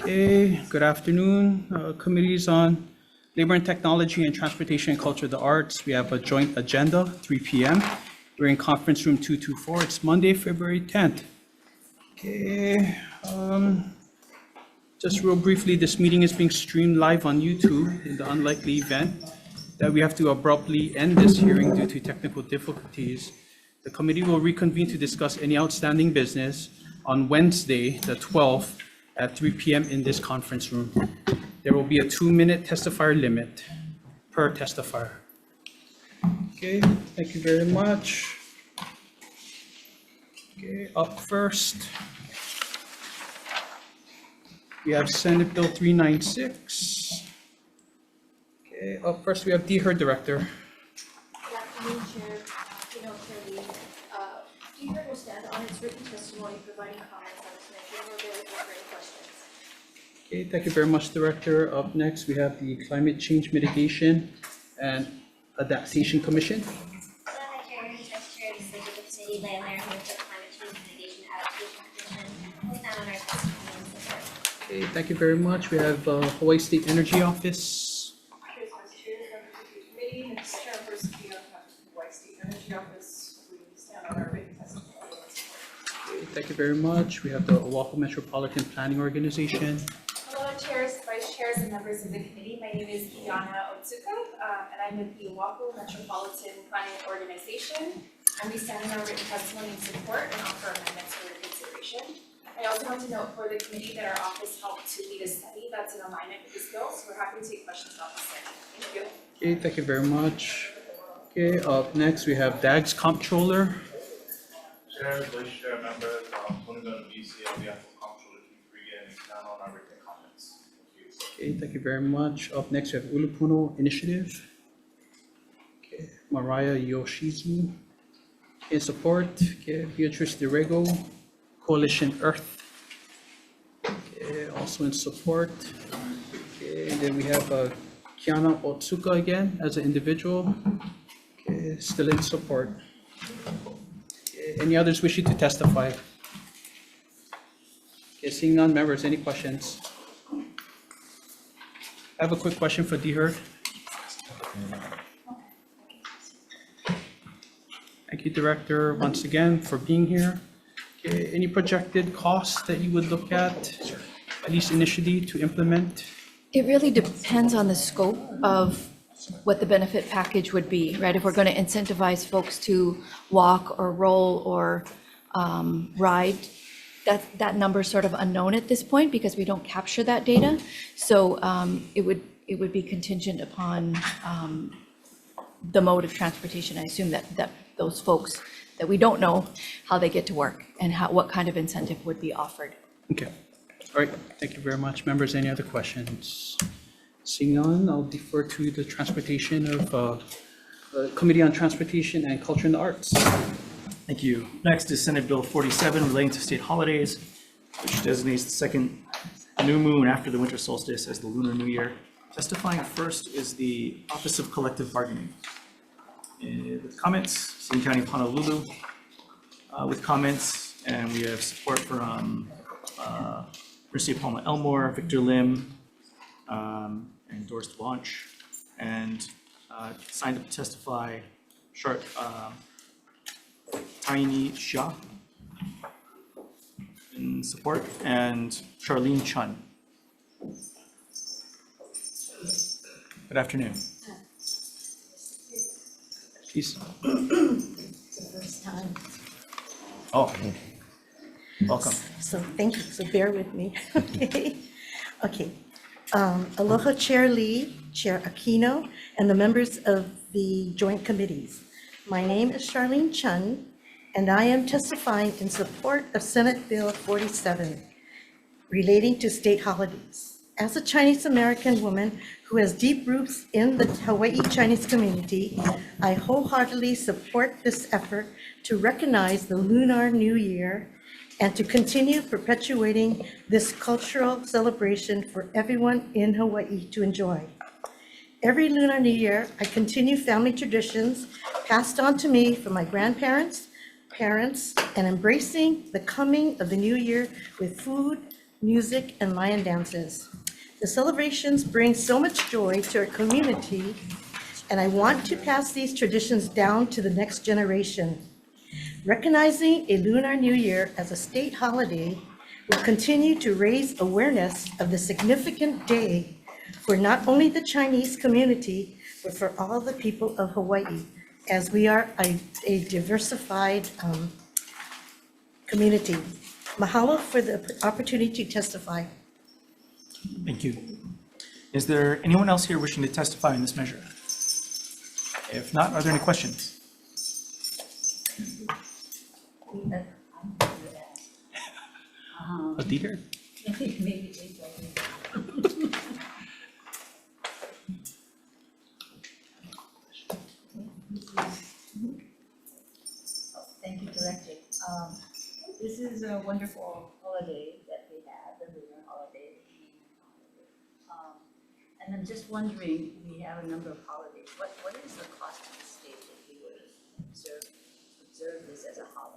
Okay, good afternoon. Committees on Labor and Technology and Transportation and Culture of the Arts. We have a joint agenda, 3 p.m. We're in conference room 224. It's Monday, February 10th. Okay, just real briefly, this meeting is being streamed live on YouTube in the unlikely event that we have to abruptly end this hearing due to technical difficulties. The committee will reconvene to discuss any outstanding business on Wednesday, the 12th, at 3 p.m. in this conference room. There will be a 2-minute testifier limit per testifier. Okay, thank you very much. Okay, up first, we have Senate Bill 396. Okay, up first we have DHER Director. Good afternoon, Chair. DHER will stand on its written testimony providing comments on this measure. We're available for any questions. Okay, thank you very much, Director. Up next, we have the Climate Change Mitigation and Adaptation Commission. Chair, Vice Chair, Executive City Landlord with the Climate Change Mitigation Adaptation Commission. We'll stand on our testimony and support. Okay, thank you very much. We have Hawaii State Energy Office. Vice Chair, members of the committee, Ms. Chairperson, on behalf of the Hawai'i State Energy Office, we stand on our written testimony and support. Okay, thank you very much. We have the Oahu Metropolitan Planning Organization. Hello, chairs, vice chairs, and members of the committee. My name is Iana Otsuka, and I'm with the Oahu Metropolitan Planning Organization. And we stand on our written testimony and support and offer amendments for your consideration. I also want to note for the committee that our office helped to lead a study that's in alignment with this bill, so we're happy to take questions about the study. Thank you. Okay, thank you very much. Okay, up next, we have DAG's Comptroller. Chair, Vice Chair, members, Tony Benavides on behalf of Comptroller Q3 and stand on our written comments. Thank you. Okay, thank you very much. Up next, we have Ulupuno Initiative. Okay, Mariah Yoshizu. In support, okay, Beatrice DeRego, Coalition Earth. Okay, also in support. Okay, and then we have Kiana Otsuka again as an individual. Okay, still in support. Okay, any others wishing to testify? Okay, seeing none, members, any questions? I have a quick question for DHER. Thank you, Director, once again for being here. Okay, any projected costs that you would look at least initially to implement? It really depends on the scope of what the benefit package would be, right? If we're going to incentivize folks to walk or roll or ride, that number is sort of unknown at this point because we don't capture that data. So it would be contingent upon the mode of transportation. I assume that those folks that we don't know how they get to work and what kind of incentive would be offered. Okay, all right, thank you very much. Members, any other questions? Seeing none, I'll defer to the transportation of the Committee on Transportation and Culture and the Arts. Thank you. Next is Senate Bill 47 relating to state holidays, which designates the second new moon after the winter solstice as the Lunar New Year. Testifying first is the Office of Collective Bargaining. With comments, City County of Honolulu with comments, and we have support from University of Palma Elmore, Victor Lim, and Doris DeLaunch, and signed up to testify Tiny Xia in support, and Charlene Chun. Good afternoon. Please. It's the first time, Oh, welcome. so thank you, so bear with me, okay? Okay, aloha Chair Lee, Chair Aquino, and the members of the joint committees. My name is Charlene Chun, and I am testifying in support of Senate Bill 47 relating to state holidays. As a Chinese American woman who has deep roots in the Hawaii Chinese community, I wholeheartedly support this effort to recognize the Lunar New Year and to continue perpetuating this cultural celebration for everyone in Hawaii to enjoy. Every Lunar New Year, I continue family traditions passed on to me from my grandparents, parents, and embracing the coming of the new year with food, music, and lion dances. The celebrations bring so much joy to our community, and I want to pass these traditions down to the next generation. Recognizing a Lunar New Year as a state holiday will continue to raise awareness of the significant day for not only the Chinese community, but for all the people of Hawaii, as we are a diversified community. Mahalo for the opportunity to testify. Thank you. Is there anyone else here wishing to testify in this measure? If not, are there any questions? A leader? Thank you, Director. This is a wonderful holiday that we have, the lunar holiday, the Lunar holiday. And I'm just wondering, we have a number of holidays. What is the cost to the state if we were to observe this as a holiday?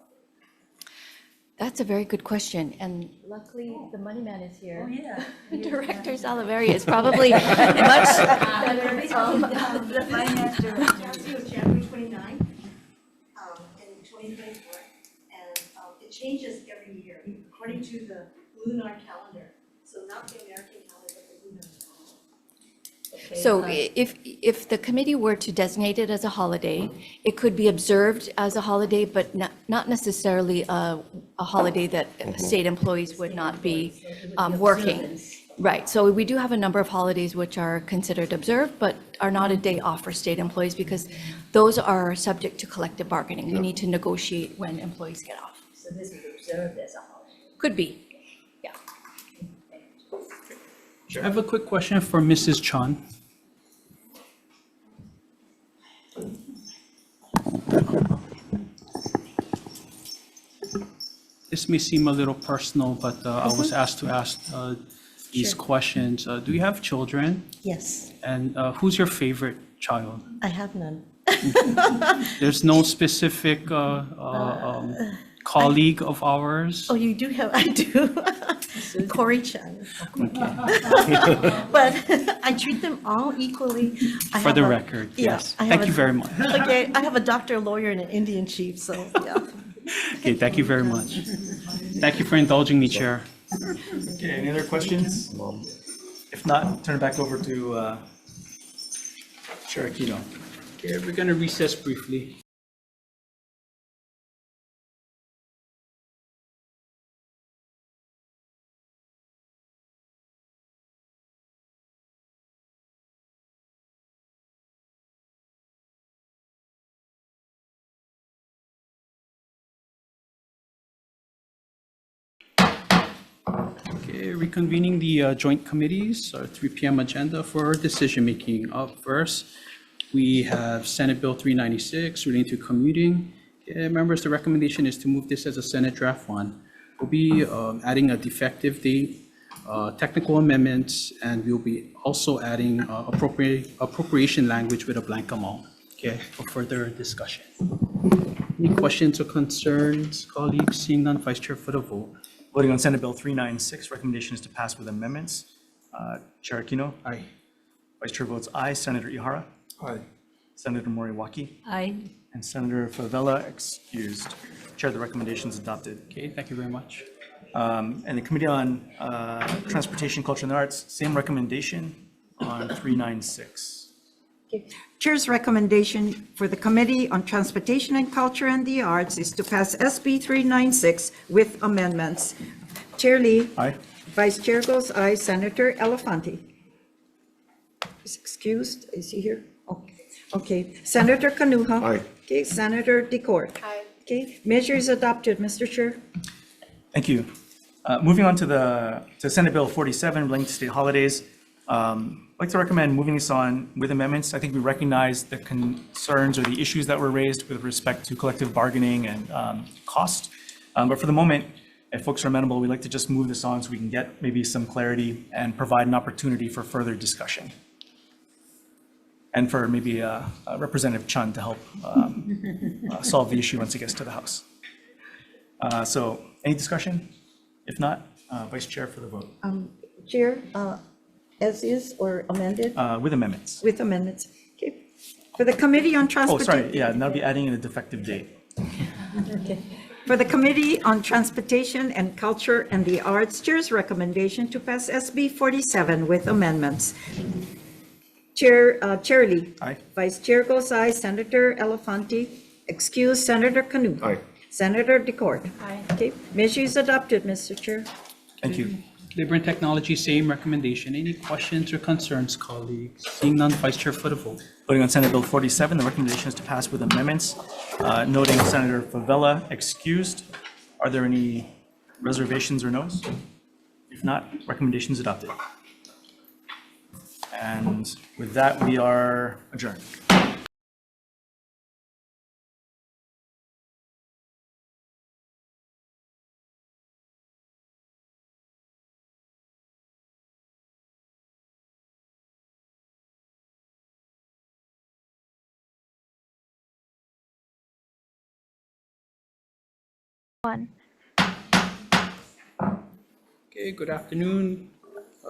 That's a very good question, and luckily, the money man is here. Oh, yeah. Director Salavari is probably much better. The finance director. January 29th in 2024, and it changes every year according to the lunar calendar. So not the American calendar, but the lunar calendar. Okay, So if the committee were to designate it as a holiday, it could be observed as a holiday, but not necessarily a holiday that state employees would not be working. Right, so we do have a number of holidays which are considered observed, but are not a day off for state employees because those are subject to collective bargaining. We need to negotiate when employees get off. So this is observed as a holiday. Could be, yeah. I have a quick question for Mrs. Chan. This may seem a little personal, but I was asked to ask these Sure. questions. Do you have children? Yes, And who's your favorite child? I have none. There's no specific colleague of ours? Oh, you do have, I do. Corey Chan. But I treat them all equally. I For have the a- record, yeah, yes. I have Thank a- you very much. Okay, I have a doctor, lawyer, and an Indian chief, so, yeah. Okay, thank you very much. Thank you for indulging me, Chair. Okay, any other questions? If not, turn it back over to Chair Aquino. Okay, we're going to recess briefly. Okay, reconvening the joint committees, our 3 p.m. agenda for decision-making. Up first, we have Senate Bill 396 relating to commuting. Okay, members, the recommendation is to move this as a Senate Draft 1. We'll be adding a defective date, technical amendments, and we'll be also adding appropriation language with a blank amount, okay, for further discussion. Any questions or concerns, colleagues? Seeing none, Vice Chair for the vote. Voting on Senate Bill 396, recommendation is to pass with amendments. Chair Aquino. Aye. Vice Chair votes aye. Senator Ihara. Aye. Senator Moriwaki. Aye. And Senator Favela excused. Chair, the recommendation is adopted. Okay, thank you very much. And the Committee on Transportation, Culture, and the Arts, same recommendation on 396. Chair's recommendation for the Committee on Transportation and Culture and the Arts is to pass SB 396 with amendments. Chair Lee. Aye. Vice Chair goes aye. Senator Elafante is excused. Is he here? Okay. Okay. Senator Kanuha. Aye. Okay. Senator DeCourt. Aye. Okay. Measure is adopted, Mr. Chair. Thank you. Moving on to Senate Bill 47 relating to state holidays. I'd like to recommend moving this on with amendments. I think we recognize the concerns or the issues that were raised with respect to collective bargaining and cost. But for the moment, if folks are amenable, we'd like to just move this on so we can get maybe some clarity and provide an opportunity for further discussion. And for maybe Representative Chun to help solve the issue once it gets to the House. So any discussion? If not, Vice Chair for the vote, Chair, as is or amended with amendments. with amendments. Okay. For the Committee on Oh, Transportation. sorry, yeah, and that'll be adding in a defective date. For the Committee on Transportation and Culture and the Arts, Chair's recommendation to pass SB 47 with amendments. Chair Lee. Aye. Vice Chair goes aye. Senator Elafante, excuse Senator Kanu. Aye. Senator Decord. Aye. Okay, measure is adopted, Mr. Chair. Thank you. Labor and Technology, same recommendation. Any questions or concerns, colleagues? Seeing none, Vice Chair for the vote. Voting on Senate Bill 47, the recommendation is to pass with amendments, noting Senator Favela excused. Are there any reservations or noes? If not, recommendation is adopted. And with that, we are adjourned. Okay, good afternoon.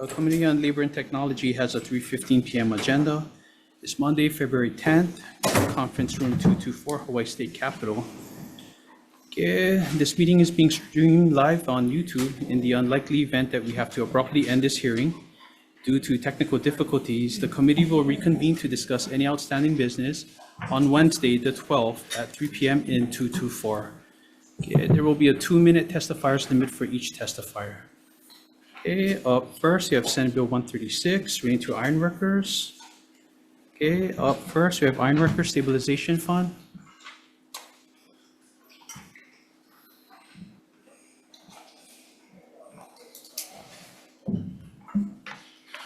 Committee on Labor and Technology has a 3:15 PM agenda. It's Monday, February 10th, Conference Room 224, Hawaii State Capitol. Okay, this meeting is being streamed live on YouTube. In the unlikely event that we have to abruptly end this hearing due to technical difficulties, the committee will reconvene to discuss any outstanding business on Wednesday, the 12th, at 3 PM in 224. Okay, there will be a 2-minute testifiers limit for each testifier. Okay, up first, we have Senate Bill 136, relating to ironworkers. Okay, up first, we have Ironworkers Stabilization Fund.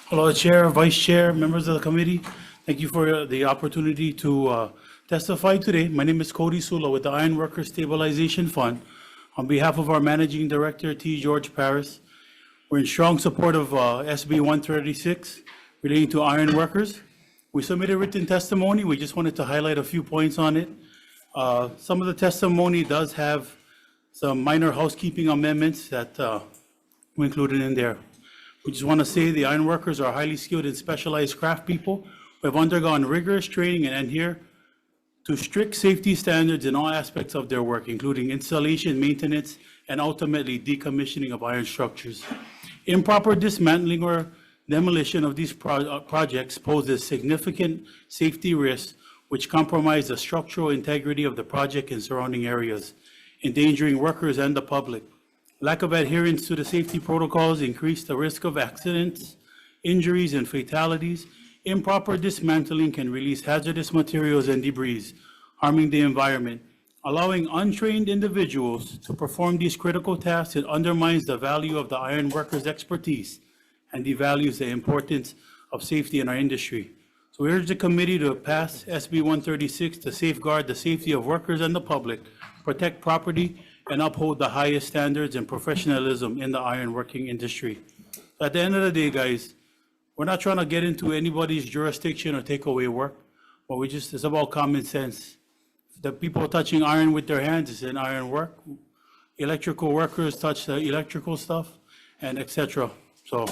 Hello, Chair, Vice Chair, members of the committee. Thank you for the opportunity to testify today. My name is Cody Sula with the Ironworkers Stabilization Fund. On behalf of our Managing Director, T. George Paris, we're in strong support of SB 136 relating to iron workers. We submitted written testimony. We just wanted to highlight a few points on it. Some of the testimony does have some minor housekeeping amendments that we included in there. We just want to say the iron workers are highly skilled and specialized craft people who have undergone rigorous training and adhere to strict safety standards in all aspects of their work, including installation, maintenance, and ultimately decommissioning of iron structures. Improper dismantling or demolition of these projects poses significant safety risks which compromise the structural integrity of the project and surrounding areas, endangering workers and the public. Lack of adherence to the safety protocols increase the risk of accidents, injuries, and fatalities. Improper dismantling can release hazardous materials and debris, harming the environment. Allowing untrained individuals to perform these critical tasks, it undermines the value of the iron workers' expertise and devalues the importance of safety in our industry. So we urge the committee to pass SB 136 to safeguard the safety of workers and the public, protect property, and uphold the highest standards and professionalism in the ironworking industry. At the end of the day, guys, we're not trying to get into anybody's jurisdiction or take away work, but it's about common sense. The people touching iron with their hands is in iron work. Electrical workers touch the electrical stuff, and et cetera. So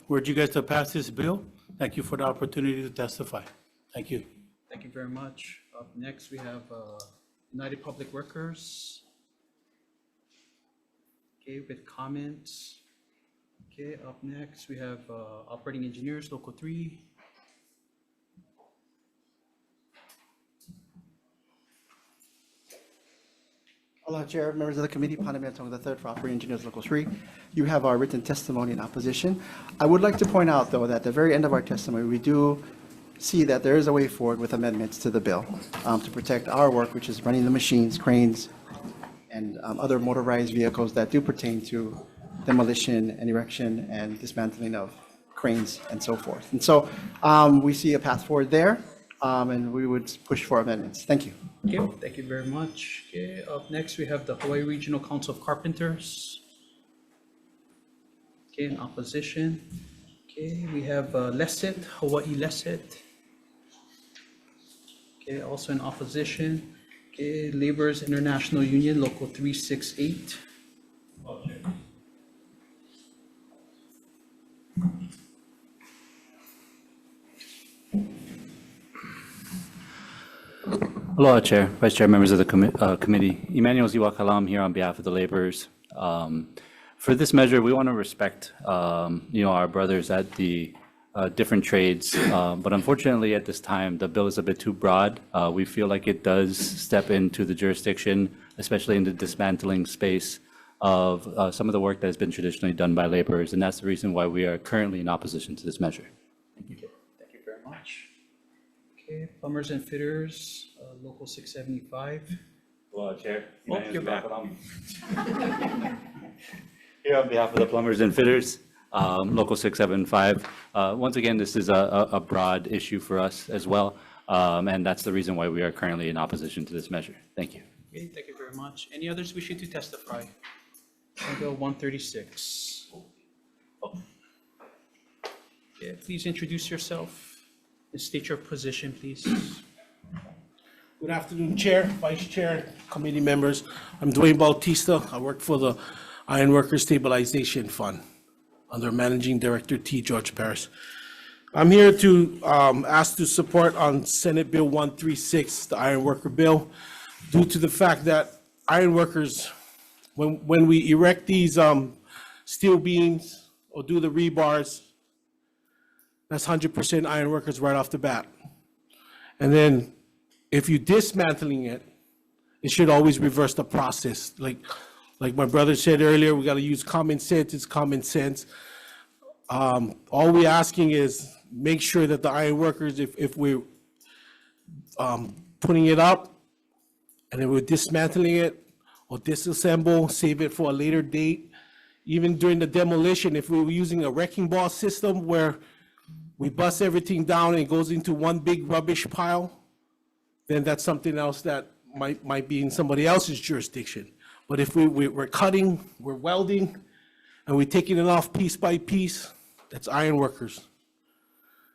we urge you guys to pass this bill. Thank you for the opportunity to testify. Thank you. Thank you very much. Up next, we have United Public Workers. Okay, with comments. Okay, up next, we have Operating Engineers, Local 3. Hello, Chair, members of the committee, Panamera Tong III for Operating Engineers Local 3. You have our written testimony in opposition. I would like to point out, though, that at the very end of our testimony, we do see that there is a way forward with amendments to the bill to protect our work, which is running the machines, cranes, and other motorized vehicles that do pertain to demolition and erection and dismantling of cranes and so forth. And so we see a path forward there, and we would push for amendments. Thank you. Okay, thank you very much. Okay, up next, we have the Hawaii Regional Council of Carpenters. Okay, in opposition. Okay, we have LESIT, Hawaii LESIT. Okay, also in opposition. Okay, Laborers International Union, Local 368. Aloha, Chair, Vice Chair, members of the committee. Emmanuel Ziwakalam here on behalf of the laborers. For this measure, we want to respect, our brothers at the different trades, but unfortunately, at this time, the bill is a bit too broad. We feel like it does step into the jurisdiction, especially in the dismantling space of some of the work that has been traditionally done by laborers, and that's the reason why we are currently in opposition to this measure. Thank you very much. Okay, plumbers and fitters, local 675. Hello, Chair. Oh, you're back. Here on behalf of the plumbers and fitters, local 675. Once again, this is a broad issue for us as well, and that's the reason why we are currently in opposition to this measure. Thank you. Okay, thank you very much. Any others wishing to testify? Bill 136. Oh. Yeah, please introduce yourself and state your position, please. Good afternoon, Chair, Vice Chair, committee members. I'm Dwayne Bautista. I work for the Ironworker Stabilization Fund under Managing Director T. George Paris. I'm here to ask to support on Senate Bill 136, the Ironworker Bill, due to the fact that ironworkers, when we erect these steel beams or do the rebars, that's 100% ironworkers right off the bat. And then if you're dismantling it, it should always reverse the process. Like my brother said earlier, we got to use common sense. It's common sense. All we're asking is make sure that the iron workers, if we're putting it up and then we're dismantling it or disassemble, save it for a later date. Even during the demolition, if we were using a wrecking ball system where we bust everything down and it goes into one big rubbish pile, then that's something else that might be in somebody else's jurisdiction. But if we're cutting, we're welding, and we're taking it off piece by piece, that's iron workers.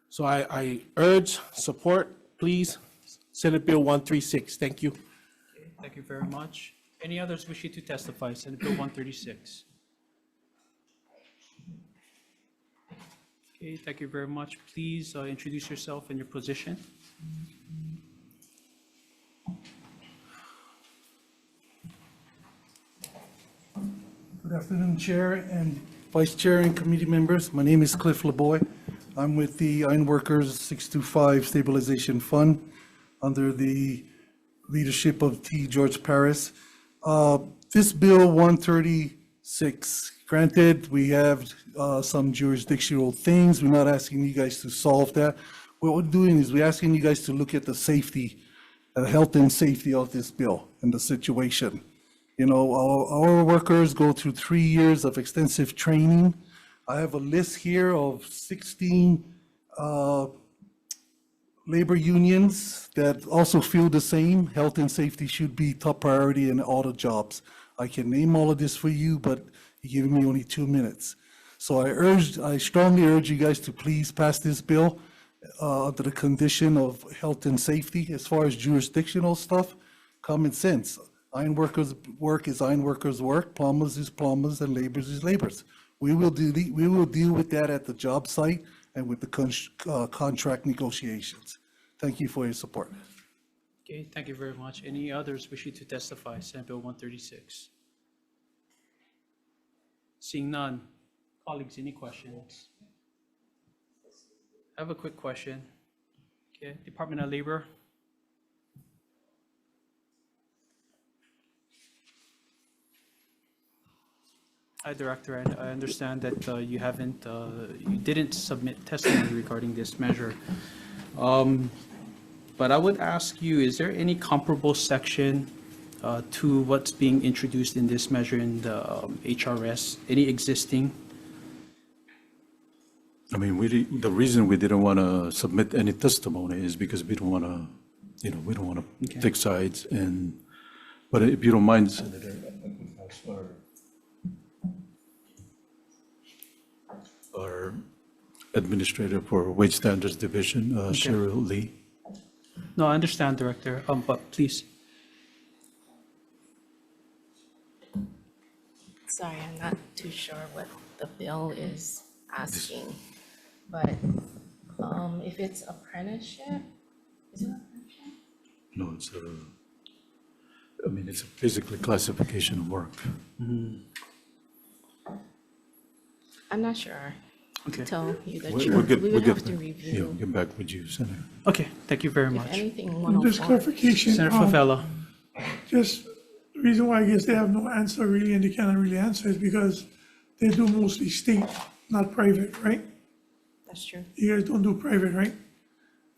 So I urge, support, please, Senate Bill 136. Thank you. Okay, thank you very much. Any others wishing to testify? Senate Bill 136. Okay, thank you very much. Please introduce yourself and your position. Good afternoon, Chair and Vice Chair and committee members. My name is Cliff LeBoy. I'm with the Ironworkers 625 Stabilization Fund under the leadership of T. George Paris. This Bill 136, granted, we have some jurisdictional things. We're not asking you guys to solve that. What we're doing is we're asking you guys to look at the safety, health and safety of this bill and the situation. You know, our workers go through 3 years of extensive training. I have a list here of 16 labor unions that also feel the same. Health and safety should be top priority in all the jobs. I can name all of this for you, but you're giving me only 2 minutes. So I strongly urge you guys to please pass this bill under the condition of health and safety. As far as jurisdictional stuff, common sense. Iron workers' work is iron workers' work, plumbers is plumbers, and laborers is laborers. We will deal with that at the job site and with the contract negotiations. Thank you for your support. Okay, thank you very much. Any others wishing to testify? Senate Bill 136. Seeing none. Colleagues, any questions? I have a quick question. Okay, Department of Labor. Hi, Director. I understand that you didn't submit testimony regarding this measure. But I would ask you, is there any comparable section to what's being introduced in this measure in the HRS? Any existing? I mean, the reason we didn't want to submit any testimony is because we don't want to, we don't want to take sides. But if you don't mind, Senator, our Administrator for Wage Standards Division, Cheryl Lee. No, I understand, Director, but please. Sorry, I'm not too sure what the bill is asking, but if it's apprenticeship, is it apprenticeship? it's I mean, it's basically classification of work. I'm not sure. Okay. To tell you the We'll truth. get- We we'll would get have to back- review. Yeah, we'll get back with you, Senator. Okay, thank you very If much. anything, Just 104. clarification. Senator Favela. Just the reason why I guess they have no answer really and they cannot really answer is because they do mostly state, not private, right? That's true. You guys don't do private, right?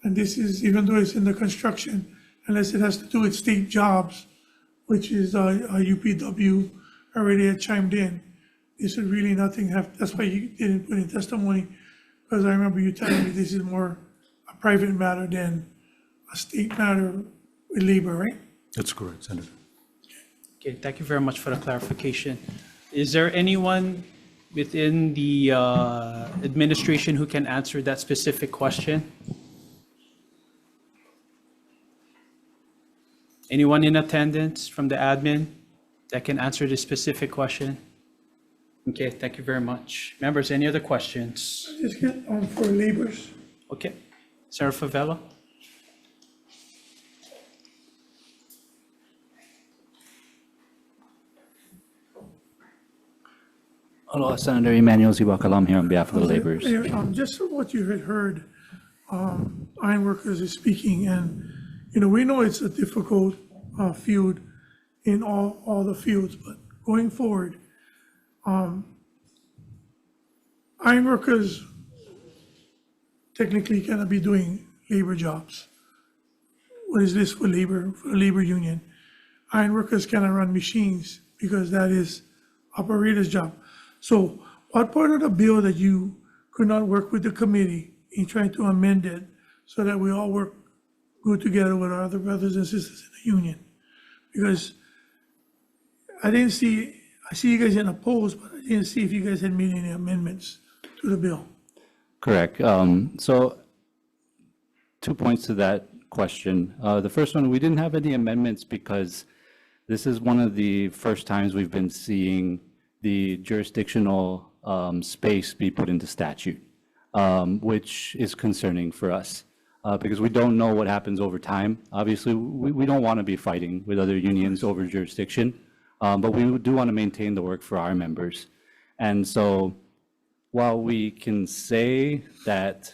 And this is, even though it's in the construction, unless it has to do with state jobs, which is UPW already had chimed in, this is really nothing have, that's why you didn't put in testimony, because I remember you telling me this is more a private matter than a state matter with labor, right? That's correct, Senator. Okay, thank you very much for the clarification. Is there anyone within the administration who can answer that specific question? Anyone in attendance from the admin that can answer this specific question? Okay, thank you very much. Members, any other questions? Just get for laborers. Okay, Senator Favela? Aloha, Senator Emmanuel Ziwakalam here on behalf of the laborers. Just from what you had heard, ironworkers is speaking, and, we know it's a difficult field in all the fields, but going forward, ironworkers technically cannot be doing labor jobs. What is this for labor, for the labor union? Ironworkers cannot run machines because that is operator's job. So what part of the bill that you could not work with the committee in trying to amend it so that we all work good together with our other brothers and sisters in the union? Because I see you guys in opposed, but I didn't see if you guys had made any amendments to the bill. Correct. So 2 points to that question. The first one, we didn't have any amendments because this is one of the first times we've been seeing the jurisdictional space be put into statute, which is concerning for us because we don't know what happens over time. Obviously, we don't want to be fighting with other unions over jurisdiction, but we do want to maintain the work for our members. And so while we can say that,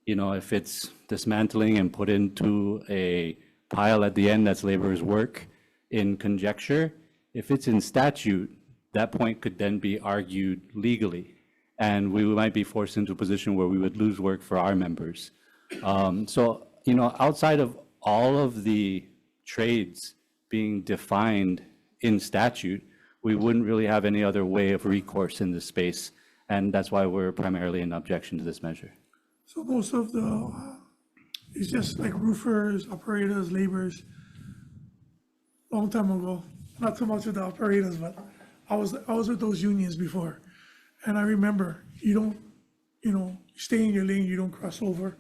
if it's dismantling and put into a pile at the end, that's laborers' work in conjecture, if it's in statute, that point could then be argued legally, and we might be forced into a position where we would lose work for our members. So, outside of all of the trades being defined in statute, we wouldn't really have any other way of recourse in this space, and that's why we're primarily in objection to this measure. So most of it's just like roofers, operators, laborers. Long time ago, not so much with the operators, but I was with those unions before. And I remember, you don't, stay in your lane, you don't cross over.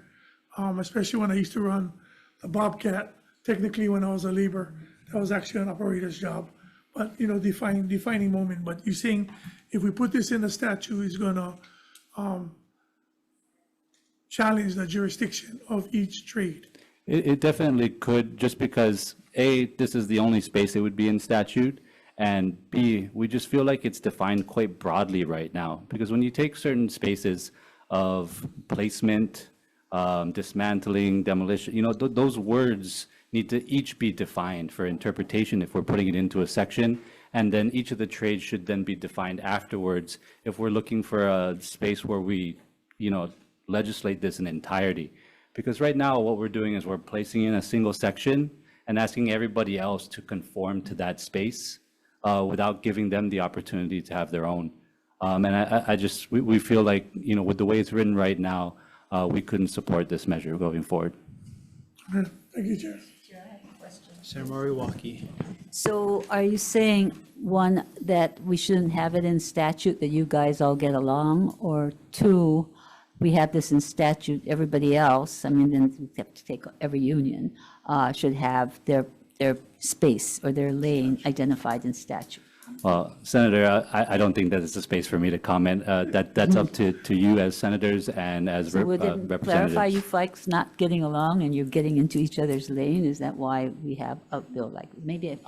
Especially when I used to run the Bobcat, technically when I was a labor, that was actually an operator's job. But, defining moment, but you're saying if we put this in the statute, it's gonna challenge the jurisdiction of each trade. It definitely could, just because A, this is the only space it would be in statute, and B, we just feel like it's defined quite broadly right now. Because when you take certain spaces of placement, dismantling, demolition, those words need to each be defined for interpretation if we're putting it into a section. And then each of the trades should then be defined afterwards if we're looking for a space where we, legislate this in entirety. Because right now what we're doing is we're placing in a single section and asking everybody else to conform to that space without giving them the opportunity to have their own. And we feel like, with the way it's written right now, we couldn't support this measure going forward. Thank you, Chair. Senator Moriwaki. So are you saying, one, that we shouldn't have it in statute, that you guys all get along? Or two, we have this in statute, everybody else, then we have to take every union, should have their space or their lane identified in statute? Well, Senator, I don't think that it's a space for me to comment. That's up to you as senators and as So would it clarify representatives. you folks not getting along and you're getting into each other's lane? Is that why we have a bill like, maybe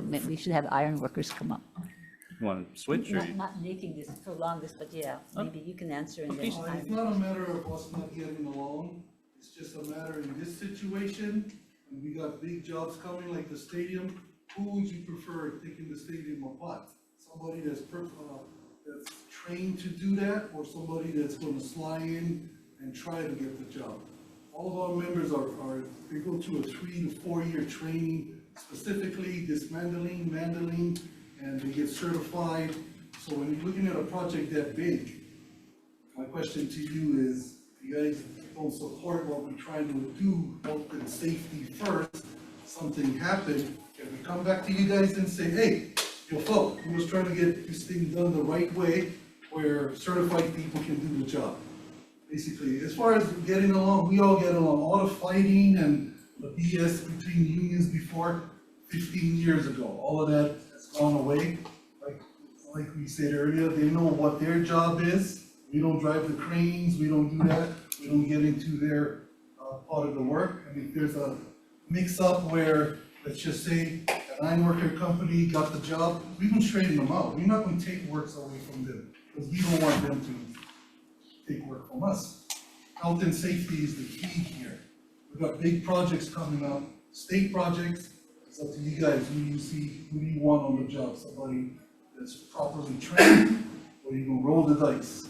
maybe we should have iron workers come up? Want to switch or? Not making this, prolong this, but yeah, maybe you can answer and then. It's not a matter of us not getting along, it's just a matter in this situation, when we got big jobs coming like the stadium, who would you prefer taking the stadium apart? Somebody that's trained to do that, or somebody that's gonna slide in and try to get the job? All of our members they go to a 3 to 4 year training, specifically dismantling, mandling, and they get certified. So when you're looking at a project that big, my question to you is, you guys don't support what we're trying to do, health and safety first, something happened, if we come back to you guys and say, hey, yo, folks, we was trying to get this thing done the right way, where certified people can do the job. Basically, as far as getting along, we all get along. All the fighting and the BS between unions before 15 years ago, all of that has gone away. Like we said earlier, they know what their job is. We don't drive the cranes, we don't do that. We don't get into their part of the work. I mean, if there's a mix-up where, let's just say, an iron worker company got the job, we can straighten them out. We're not going to take works away from them, because we don't want them to take work from us. Health and safety is the key here. We've got big projects coming up, state projects. It's up to you guys. Who do you want on the job? Somebody that's properly trained, or you can roll the dice?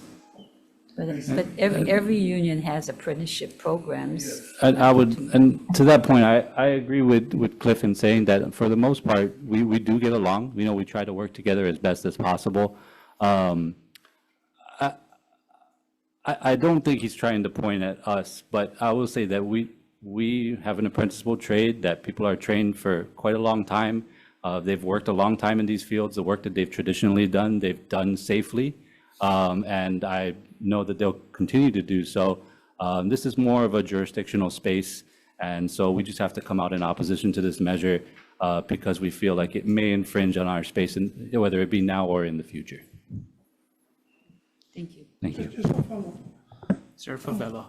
But every union has apprenticeship programs. And and to that point, I agree with Cliff in saying that for the most part, we do get along. You know, we try to work together as best as possible. I don't think he's trying to point at us, but I will say that we have an apprenticeable trade that people are trained for quite a long time. They've worked a long time in these fields. The work that they've traditionally done, they've done safely. And I know that they'll continue to do so. This is more of a jurisdictional space, and so we just have to come out in opposition to this measure because we feel like it may infringe on our space, whether it be now or in the future. Thank you. Thank you. Just a follow-up. Sir Favela.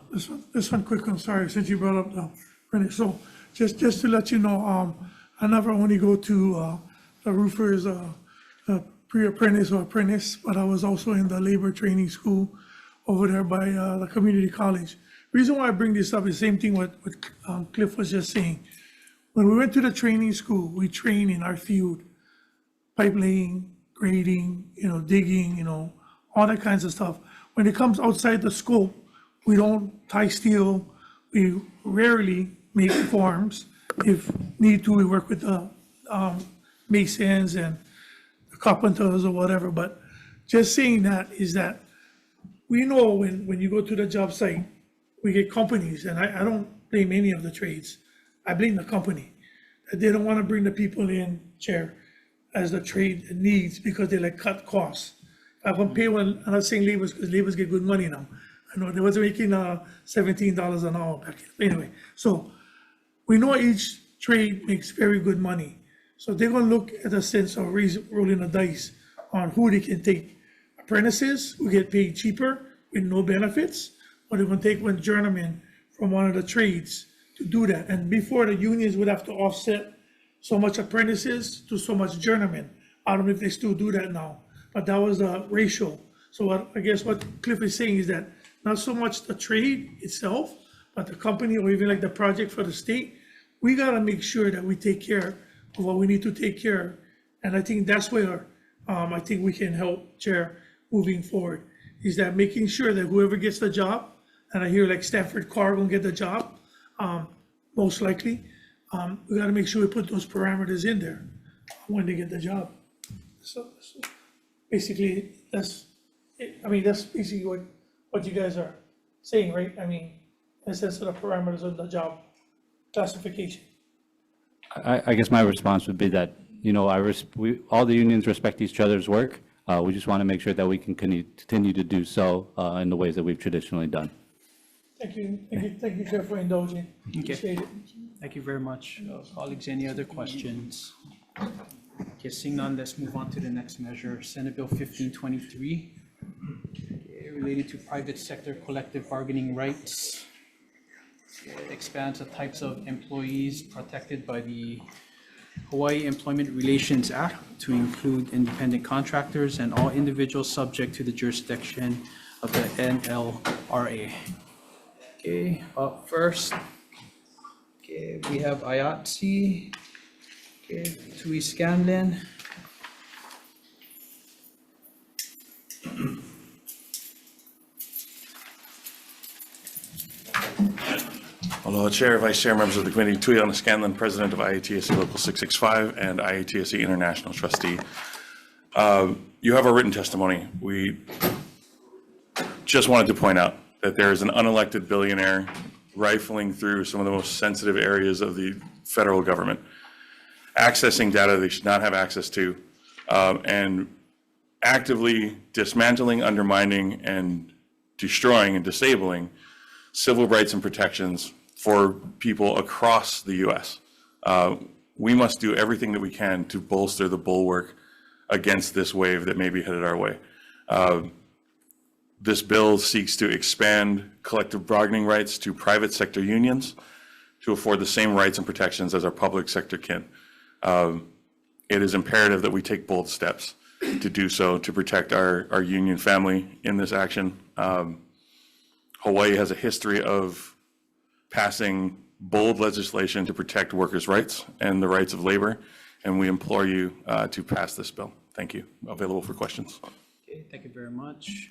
This one quick, I'm sorry, since you brought up the apprentice. So just to let you know, I never only go to the roofers, pre-apprentice or apprentice, but I was also in the labor training school over there by the community college. Reason why I bring this up is the same thing what Cliff was just saying. When we went to the training school, we train in our field, pipe laying, grading, digging, all that kinds of stuff. When it comes outside the scope, we don't tie steel. We rarely make forms. If need to, we work with the masons and the carpenters or whatever. But just saying that is that we know when you go to the job site, we get companies, and I don't blame any of the trades. I blame the company, that they don't want to bring the people in, Chair, as the trade needs, because they cut costs. I can pay one, I'm not saying laborers, because laborers get good money now. I know they was making $17 an hour back in. Anyway, so we know each trade makes very good money. So they're gonna look at a sense of rolling the dice on who they can take. Apprentices who get paid cheaper with no benefits, or they're gonna take one journeyman from one of the trades to do that. And before, the unions would have to offset so much apprentices to so much journeymen. I don't know if they still do that now, but that was the ratio. So I guess what Cliff is saying is that not so much the trade itself, but the company, or even like the project for the state, we gotta make sure that we take care of what we need to take care of. And I think that's where I think we can help, Chair, moving forward, is that making sure that whoever gets the job, and I hear like Stanford Carr gonna get the job, most likely, we gotta make sure we put those parameters in there when they get the job. So basically, that's basically what you guys are saying, right? I mean, in the sense of the parameters of the job classification. I guess my response would be that, all the unions respect each other's work. We just want to make sure that we can continue to do so in the ways that we've traditionally done. Thank you, Chair, for indulging. Appreciate it. Thank you very much. Colleagues, any other questions? Okay. Okay, seeing none, let's move on to the next measure, Senate Bill 1523, related to private sector collective bargaining rights. It expands the types of employees protected by the Hawaii Employment Relations Act to include independent contractors and all individuals subject to the jurisdiction of the NLRA. Okay, up first, okay, we have IATSE, okay, Tui Scanlon. Aloha Chair, Vice Chair, members of the committee, Tuiana Scanlon, President of IATSE Local 665 and IATSE International Trustee. You have our written testimony. We just wanted to point out that there is an unelected billionaire rifling through some of the most sensitive areas of the federal government, accessing data they should not have access to, and actively dismantling, undermining, and destroying and disabling civil rights and protections for people across the U.S. We must do everything that we can to bolster the bulwark against this wave that may be headed our way. This bill seeks to expand collective bargaining rights to private sector unions to afford the same rights and protections as our public sector can. It is imperative that we take bold steps to do so to protect our union family in this action. Hawaii has a history of passing bold legislation to protect workers' rights and the rights of labor, and we implore you to pass this bill. Thank you. Available for questions. Okay, thank you very much.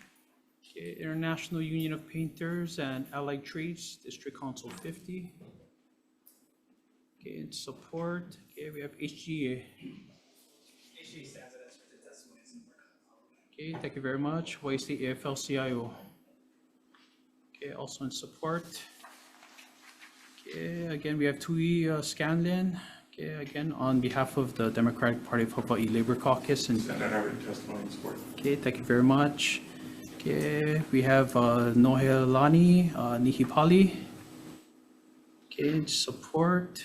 Okay, International Union of Painters and Allied Trades, District Council 50. Okay, in support, okay, we have HGA. Okay, thank you very much. Hawaii State AFL-CIO. Okay, also in support. Okay, again, we have Tui Scanlon. Okay, again, on behalf of the Democratic Party of Hawaii Labor Caucus. And testimony in support. okay, thank you very much. Okay, we have Nohelani Nihipali. Okay, in support.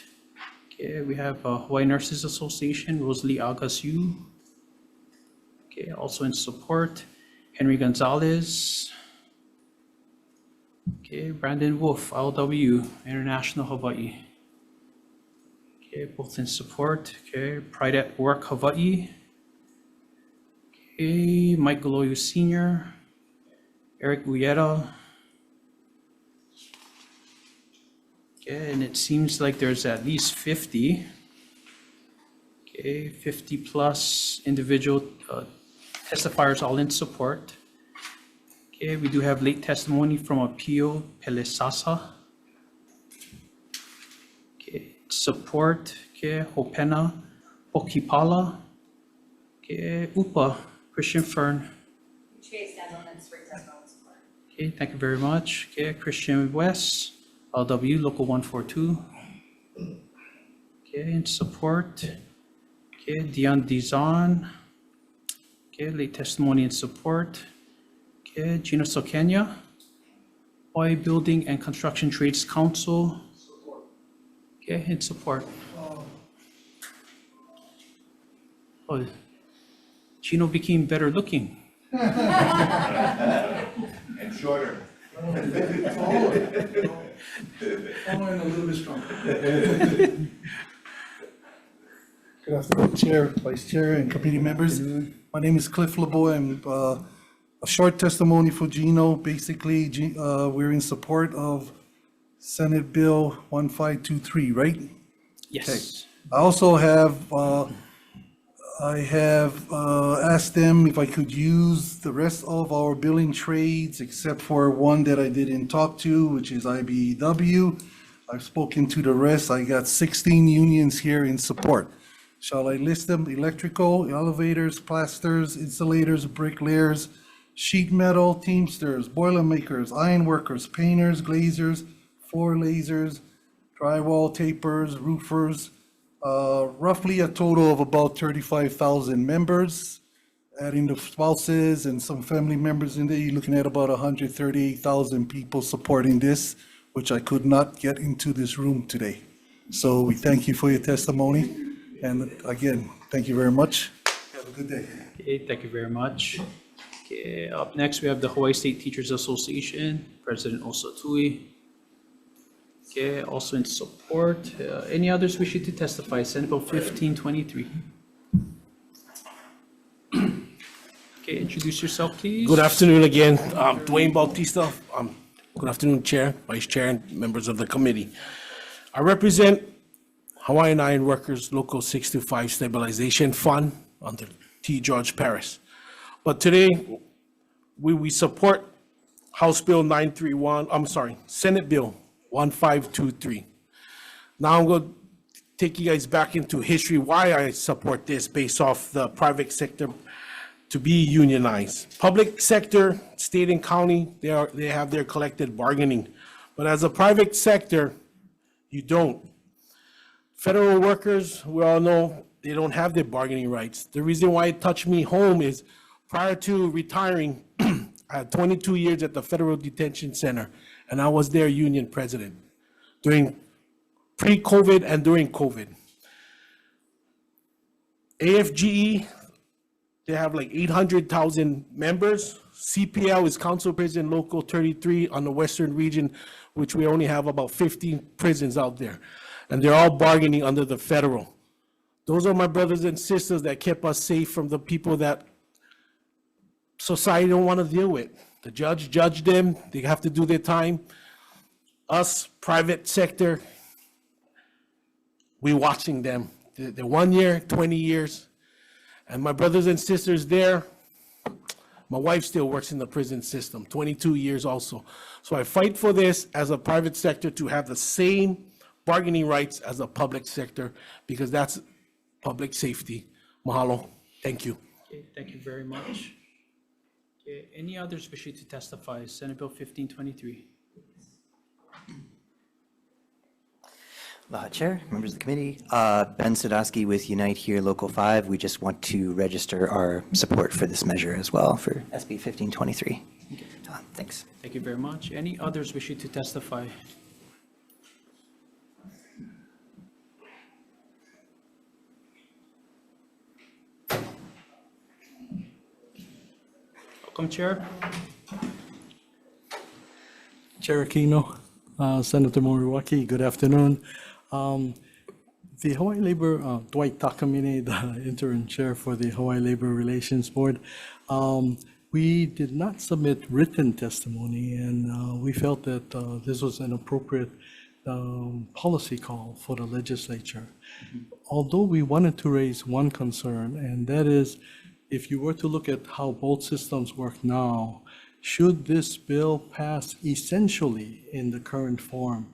Okay, we have Hawaii Nurses Association, Rosalie Agassiu. Okay, also in support. Henry Gonzalez. Okay, Brandon Wolf, LW, International Hawaii. Okay, both in support. Okay, Pride at Work Hawaii. Okay, Mike Galoyu Sr., Eric Uyeda. Okay, and it seems like there's at least 50. Okay, 50 plus individual testifiers all in support. Okay, we do have late testimony from Apio Pelesasa. Okay, support, okay, Hopena Pokipala. Okay, Upa, Christian Fern. Okay, thank you very much. Okay, Christian West, LW, Local 142. Okay, in support. Okay, Dion Dizon. Okay, late testimony in support. Okay, Gina Sokenya, Hawaii Building and Construction Trades Council. Okay, in support. Oh, Gino became better looking. And shorter. A little bit stronger. Good afternoon, Chair, Vice Chair, and committee members. My name is Cliff LeBoy. I'm a short testimony for Gino. Basically, we're in support of Senate Bill 1523, right? Yes. Okay. I also have, asked them if I could use the rest of our billing trades, except for one that I didn't talk to, which is IBEW. I've spoken to the rest. I got 16 unions here in support. Shall I list them? Electrical, elevators, plasters, insulators, bricklayers, sheet metal, teamsters, boilermakers, ironworkers, painters, glazers, floor lasers, drywall tapers, roofers, roughly a total of about 35,000 members. Adding the spouses and some family members in there, you're looking at about 138,000 people supporting this, which I could not get into this room today. So we thank you for your testimony, And again, thank you very much. Have a good day. Okay, thank you very much. Okay, up next, we have the Hawaii State Teachers Association, President Osa Tui. Okay, also in support. Any others wishing to testify? Senate Bill 1523. Okay, introduce yourself, please. Good afternoon again. Dwayne Bautista. Good afternoon, Chair, Vice Chair, and members of the committee. I represent Hawaiian Iron Workers Local 625 Stabilization Fund under T. George Paris. But today, we support House Bill 931, Senate Bill 1523. Now I'm going to take you guys back into history, why I support this based off the private sector to be unionized. Public sector, state and county, they have their collective bargaining. But as a private sector, you don't. Federal workers, we all know, they don't have their bargaining rights. The reason why it touched me home is prior to retiring, I had 22 years at the Federal Detention Center, and I was their union president during pre-COVID and during COVID. AFGE, they have like 800,000 members. CPL is Council Prison Local 33 on the Western region, which we only have about 15 prisons out there. And they're all bargaining under the federal. Those are my brothers and sisters that kept us safe from the people that society don't want to deal with. The judge judged them, they have to do their time. Us, private sector, we watching them. They're 1 year, 20 years. And my brothers and sisters there, my wife still works in the prison system, 22 years also. So I fight for this as a private sector to have the same bargaining rights as a public sector, because that's public safety. Mahalo. Thank you. Okay, thank you very much. Okay, any others wishing to testify? Senate Bill 1523. Chair, members of the committee, Ben Sadowski with Unite Here Local 5. We just want to register our support for this measure as well for SB 1523. Thanks. Thank you very much. Any others wishing to testify? Welcome, Chair. Chair Aquino, Senator Moriwaki, good afternoon. The Hawaii Labor, Dwight Takamine, the interim chair for the Hawaii Labor Relations Board. We did not submit written testimony, and we felt that this was an appropriate policy call for the legislature. Although we wanted to raise one concern, and that is, if you were to look at how both systems work now, should this bill pass essentially in the current form,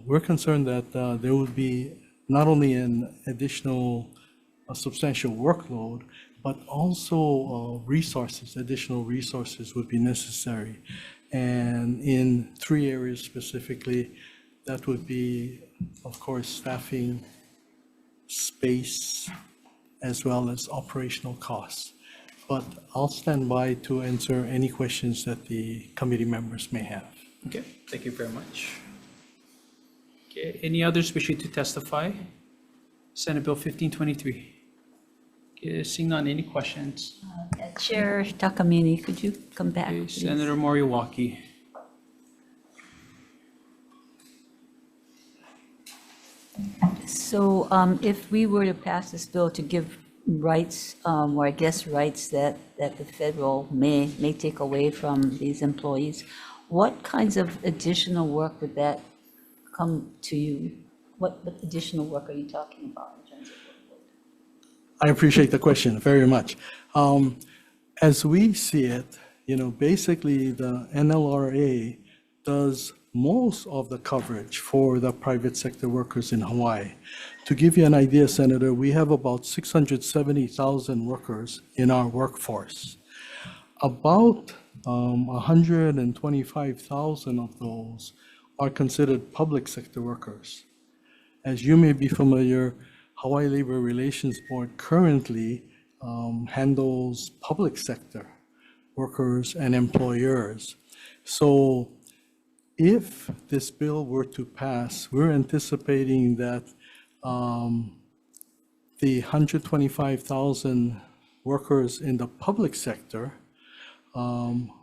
we're concerned that there would be not only an additional substantial workload, but also additional resources would be necessary. And in 3 areas specifically, that would be, of course, staffing, space, as well as operational costs. But I'll stand by to answer any questions that the committee members may have. Okay, thank you very much. Okay, any others wishing to testify? Senate Bill 1523. Okay, seeing none, any questions? Chair Takamine, could you come back, Okay, please? Senator Moriwaki. So if we were to pass this bill to give rights, or I guess rights that the federal may take away from these employees, what kinds of additional work would that come to you? What additional work are you talking about in terms of? I appreciate the question very much. As we see it, basically the NLRA does most of the coverage for the private sector workers in Hawaii. To give you an idea, Senator, we have about 670,000 workers in our workforce. About 125,000 of those are considered public sector workers. As you may be familiar, Hawaii Labor Relations Board currently handles public sector workers and employers. So if this bill were to pass, we're anticipating that the 125,000 workers in the public sector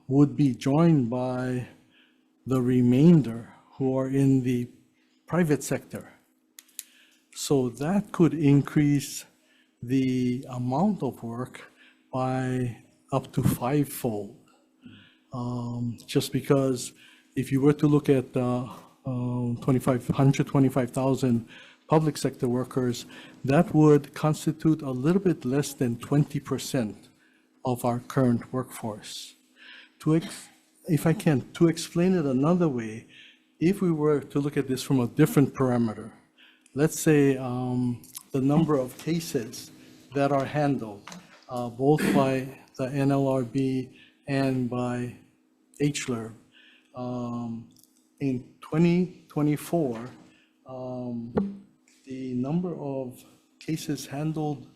would be joined by the remainder who are in the private sector. So that could increase the amount of work by up to fivefold. Just because if you were to look at 125,000 public sector workers, that would constitute a little bit less than 20% of our current workforce. If I can, to explain it another way, if we were to look at this from a different parameter, let's say the number of cases that are handled both by the NLRB and by HLRB. In 2024, the number of cases handled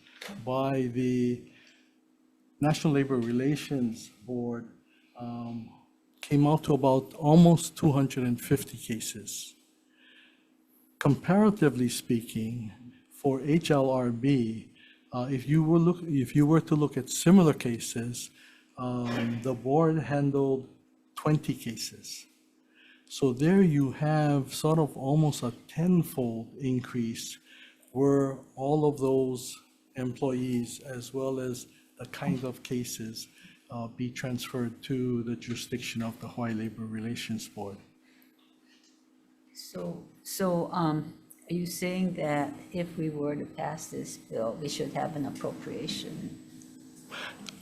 by the National Labor Relations Board came out to about almost 250 cases. Comparatively speaking, for HLRB, if you were to look at similar cases, the board handled 20 cases. So there you have sort of almost a tenfold increase where all of those employees, as well as the kind of cases, be transferred to the jurisdiction of the Hawaii Labor Relations Board. So are you saying that if we were to pass this bill, we should have an appropriation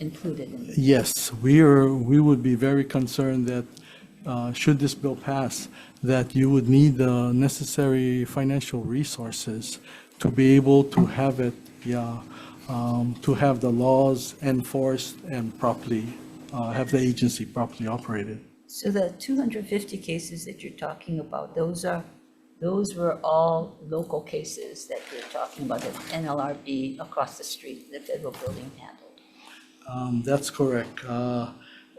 included in it? Yes, we would be very concerned that should this bill pass, that you would need the necessary financial resources to be able to have it, to have the laws enforced and properly, have the agency properly operated. So the 250 cases that you're talking about, those were all local cases that you're talking about, that NLRB across the street, the federal building handled? That's correct.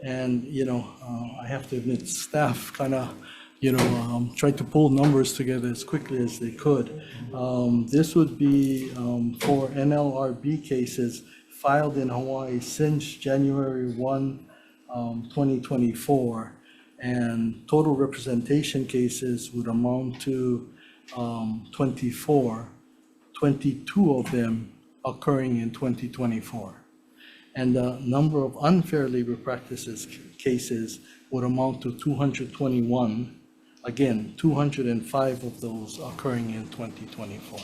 And, I have to admit, staff kind of, tried to pull numbers together as quickly as they could. This would be for NLRB cases filed in Hawaii since January 1, 2024. And total representation cases would amount to 24, 22 of them occurring in 2024. And the number of unfair labor practices cases would amount to 221. Again, 205 of those occurring in 2024.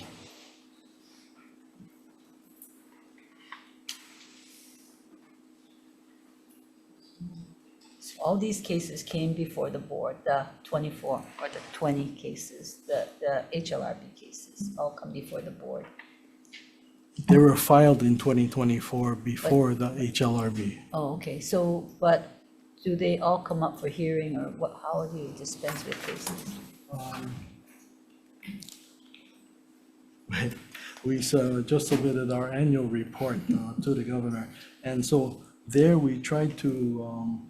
So all these cases came before the board, the 24 or the 20 cases, the HLRB cases, all come before the board. They were filed in 2024 before the HLRB. Oh, okay, so, but do they all come up for hearing, or what, how do you dispense with cases? We just submitted our annual report to the governor. And so there we tried to,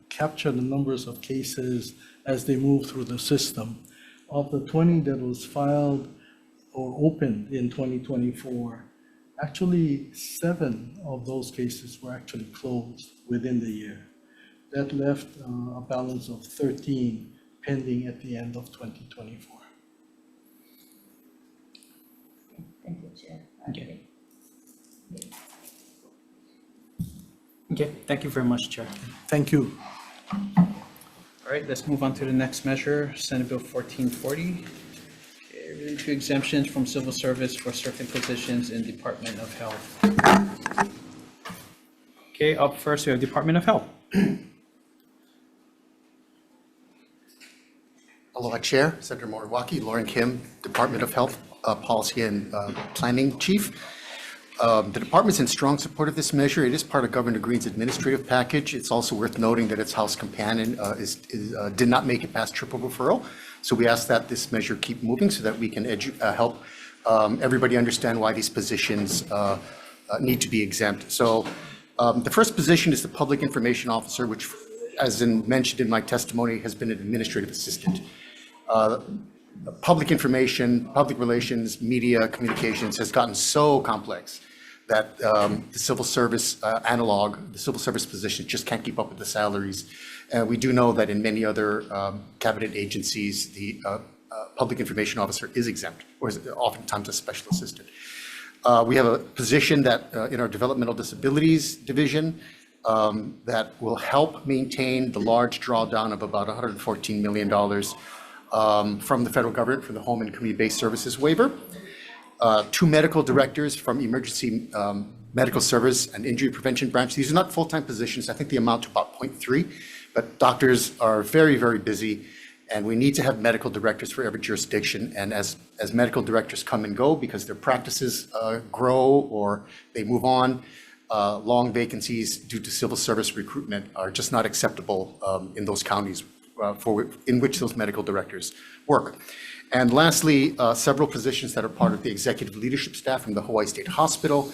capture the numbers of cases as they move through the system. Of the 20 that was filed or opened in 2024, actually 7 of those cases were actually closed within the year. That left a balance of 13 pending at the end of 2024. Thank you, Chair. Okay. Okay, thank you very much, Chair. Thank you. All right, let's move on to the next measure, Senate Bill 1440. Okay, relating to exemptions from civil service for certain positions in Department of Health. Okay, up first we have Department of Health. Aloha Chair, Senator Moriwaki, Lauren Kim, Department of Health Policy and Planning Chief. The department's in strong support of this measure. It is part of Governor Green's administrative package. It's also worth noting that its House companion did not make it past triple referral. So we ask that this measure keep moving so that we can help everybody understand why these positions need to be exempt. So the first position is the Public Information Officer, which, as mentioned in my testimony, has been an administrative assistant. public information, public relations, media communications has gotten so complex that the civil service analog, the civil service positions just can't keep up with the salaries. We do know that in many other cabinet agencies, the public information officer is exempt, or is oftentimes a special assistant. We have a position that in our developmental disabilities division that will help maintain the large drawdown of about $114 million from the federal government for the home and community-based services waiver. 2 medical directors from emergency medical service and injury prevention branch. These are not full-time positions. I think they amount to about 0.3, but doctors are very, very busy, and we need to have medical directors for every jurisdiction. And as medical directors come and go because their practices grow or they move on, long vacancies due to civil service recruitment are just not acceptable in those counties in which those medical directors work. And lastly, several positions that are part of the executive leadership staff from the Hawaii State Hospital.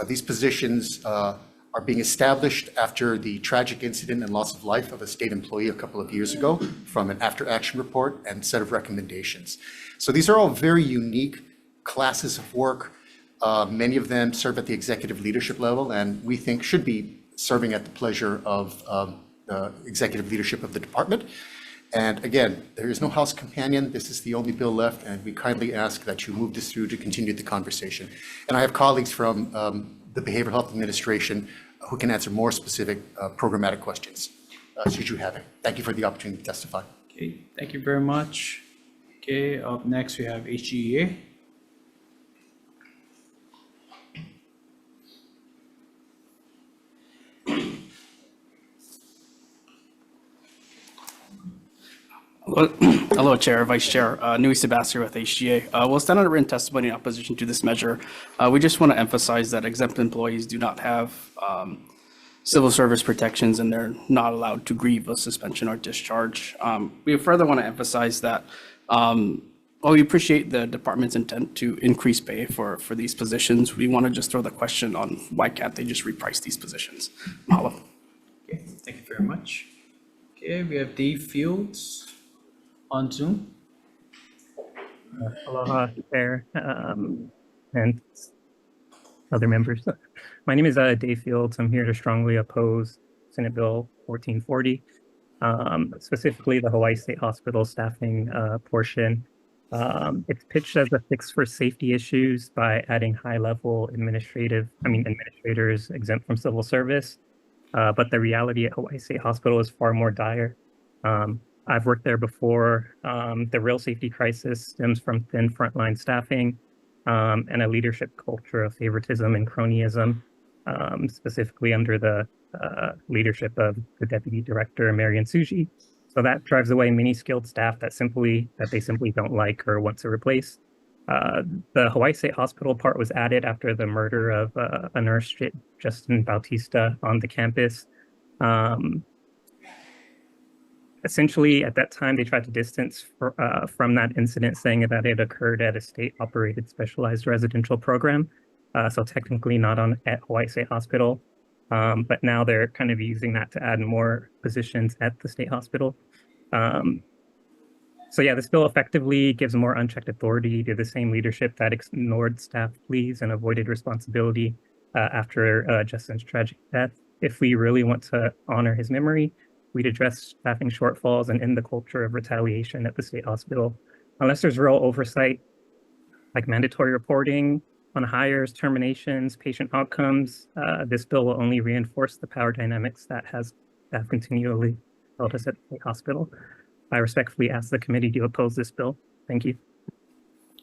These positions are being established after the tragic incident and loss of life of a state employee a couple of years ago from an after-action report and set of recommendations. So these are all very unique classes of work. Many of them serve at the executive leadership level, and we think should be serving at the pleasure of the executive leadership of the department. And again, there is no House companion. This is the only bill left, and we kindly ask that you move this through to continue the conversation. And I have colleagues from the Behavioral Health Administration who can answer more specific programmatic questions, should you have it. Thank you for the opportunity to testify. Okay, thank you very much. Okay, up next we have HGEA. Hello, Chair, Vice Chair, Nui Sebastian with HGA. We'll stand on a written testimony in opposition to this measure. We just want to emphasize that exempt employees do not have civil service protections, and they're not allowed to grieve a suspension or discharge. We further want to emphasize that while we appreciate the department's intent to increase pay for these positions, we want to just throw the question on why can't they just reprice these positions? Mahalo. Okay, thank you very much. Okay, we have Dave Fields on Zoom. Aloha, Chair, and other members. My name is Dave Fields. I'm here to strongly oppose Senate Bill 1440, specifically the Hawaii State Hospital staffing portion. It's pitched as a fix for safety issues by adding high-level administrators exempt from civil service. But the reality at Hawaii State Hospital is far more dire. I've worked there before. The real safety crisis stems from thin frontline staffing and a leadership culture of favoritism and cronyism, specifically under the leadership of the Deputy Director, Marian Suji. So that drives away many skilled staff that they simply don't like or want to replace. The Hawaii State Hospital part was added after the murder of a nurse, Justin Bautista, on the campus. Essentially, at that time, they tried to distance from that incident, saying that it occurred at a state-operated specialized residential program, so technically not at Hawaii State Hospital. But now they're kind of using that to add more positions at the state hospital. So yeah, this bill effectively gives more unchecked authority to the same leadership that ignored staff pleas and avoided responsibility after Justin's tragic death. If we really want to honor his memory, we'd address staffing shortfalls and end the culture of retaliation at the state hospital. Unless there's real oversight, like mandatory reporting on hires, terminations, patient outcomes, this bill will only reinforce the power dynamics that has staff continually held us at the state hospital. I respectfully ask the committee to oppose this bill. Thank you.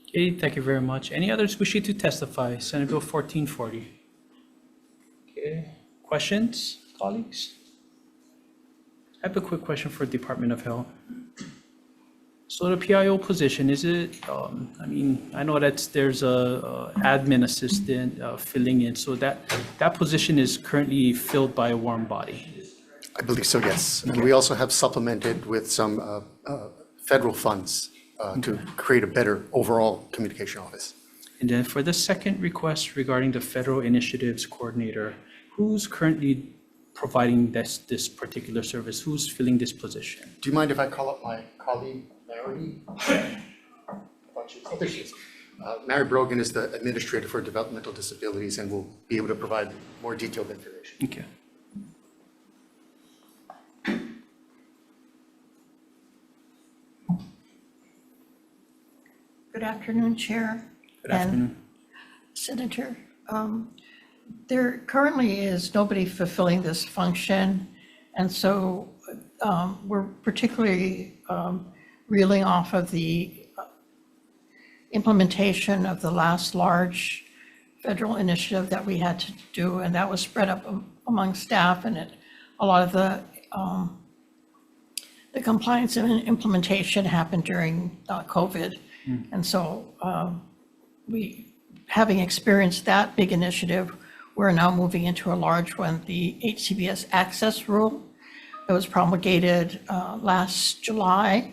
Okay, thank you very much. Any others wishing to testify? Senate Bill 1440. Okay, questions, colleagues? I have a quick question for Department of Health. So the PIO position, is it, I know that there's a admin assistant filling in, so that position is currently filled by a warm body? I believe so, yes. And we also have supplemented with some federal funds to create a better overall communication office. And then for the second request regarding the federal initiatives coordinator, who's currently providing this particular service? Who's filling this position? Do you mind if I call up my colleague, Larry? Oh, there she is. Mary Brogan is the Administrator for Developmental Disabilities and will be able to provide more detailed information. Okay. Good afternoon, Chair. Good afternoon. And Senator. There currently is nobody fulfilling this function, and so we're particularly reeling off of the implementation of the last large federal initiative that we had to do, and that was spread up among staff, and a lot of the compliance and implementation happened during COVID. And so having experienced that big initiative, we're now moving into a large one, the HCBS access rule that was promulgated last July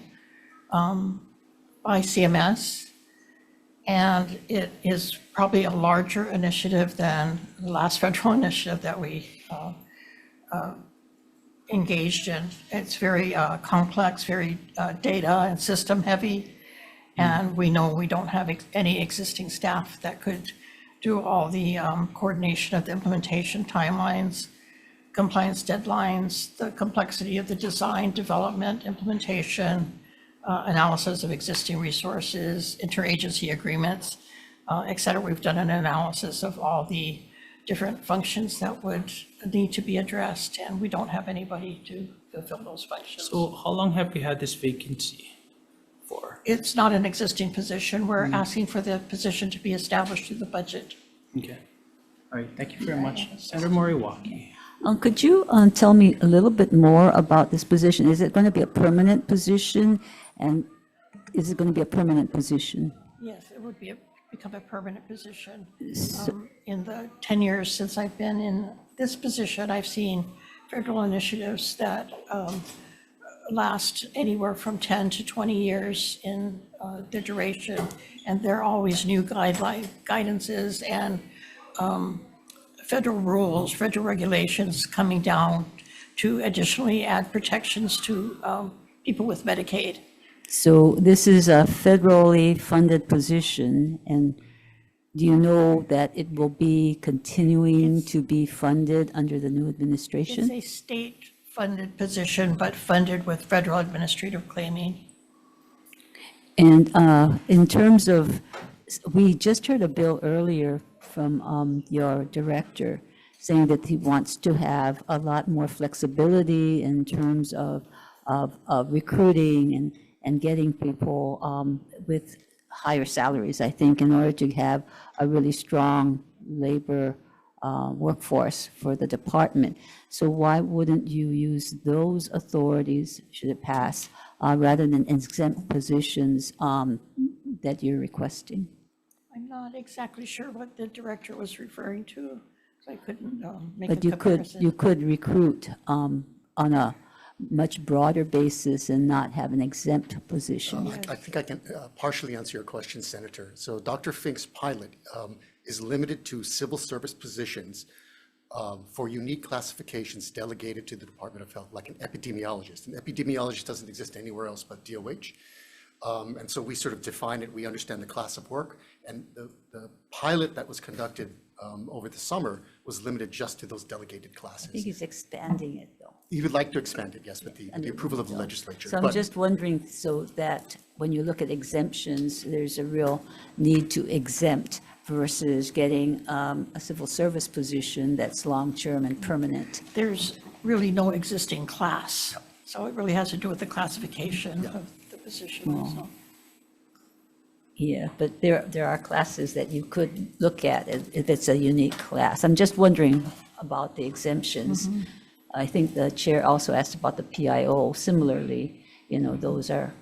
by CMS. And it is probably a larger initiative than the last federal initiative that we engaged in. It's very complex, very data and system heavy. And we know we don't have any existing staff that could do all the coordination of the implementation timelines, compliance deadlines, the complexity of the design, development, implementation, analysis of existing resources, interagency agreements, et cetera. We've done an analysis of all the different functions that would need to be addressed, and we don't have anybody to fulfill those functions. So how long have we had this vacancy for? It's not an existing position. We're asking for the position to be established through the budget. Okay. All right, thank you very much. Senator Moriwaki. Could you tell me a little bit more about this position? Is it going to be a permanent position? And is it going to be a permanent position? Yes, it would become a permanent position. In the 10 years since I've been in this position, I've seen federal initiatives that last anywhere from 10 to 20 years in the duration, and there are always new guidances and federal rules, federal regulations coming down to additionally add protections to people with Medicaid. So this is a federally funded position, and do you know that it will be continuing to be funded under the new administration? It's a state-funded position, but funded with federal administrative claiming. And in terms of, we just heard a bill earlier from your director saying that he wants to have a lot more flexibility in terms of recruiting and getting people with higher salaries, I think, in order to have a really strong labor workforce for the department. So why wouldn't you use those authorities, should it pass, rather than exempt positions that you're requesting? I'm not exactly sure what the director was referring to, so I couldn't make But a you comparison. could recruit on a much broader basis and not have an exempt position. I think I can partially answer your question, Senator. So Dr. Fink's pilot is limited to civil service positions for unique classifications delegated to the Department of Health, like an epidemiologist. An epidemiologist doesn't exist anywhere else but DOH. And so we sort of define it, we understand the class of work, and the pilot that was conducted over the summer was limited just to those delegated I classes. think he's expanding it, though. He would like to expand it, yes, with the approval of the legislature. So I'm But- just wondering, so that when you look at exemptions, there's a real need to exempt versus getting a civil service position that's long-term and permanent. There's really no existing class, so it really has to do with the classification of the position also. Yeah, but there are classes that you could look at if it's a unique class. I'm just wondering about the exemptions. I think the chair also asked about the PIO. Similarly, those are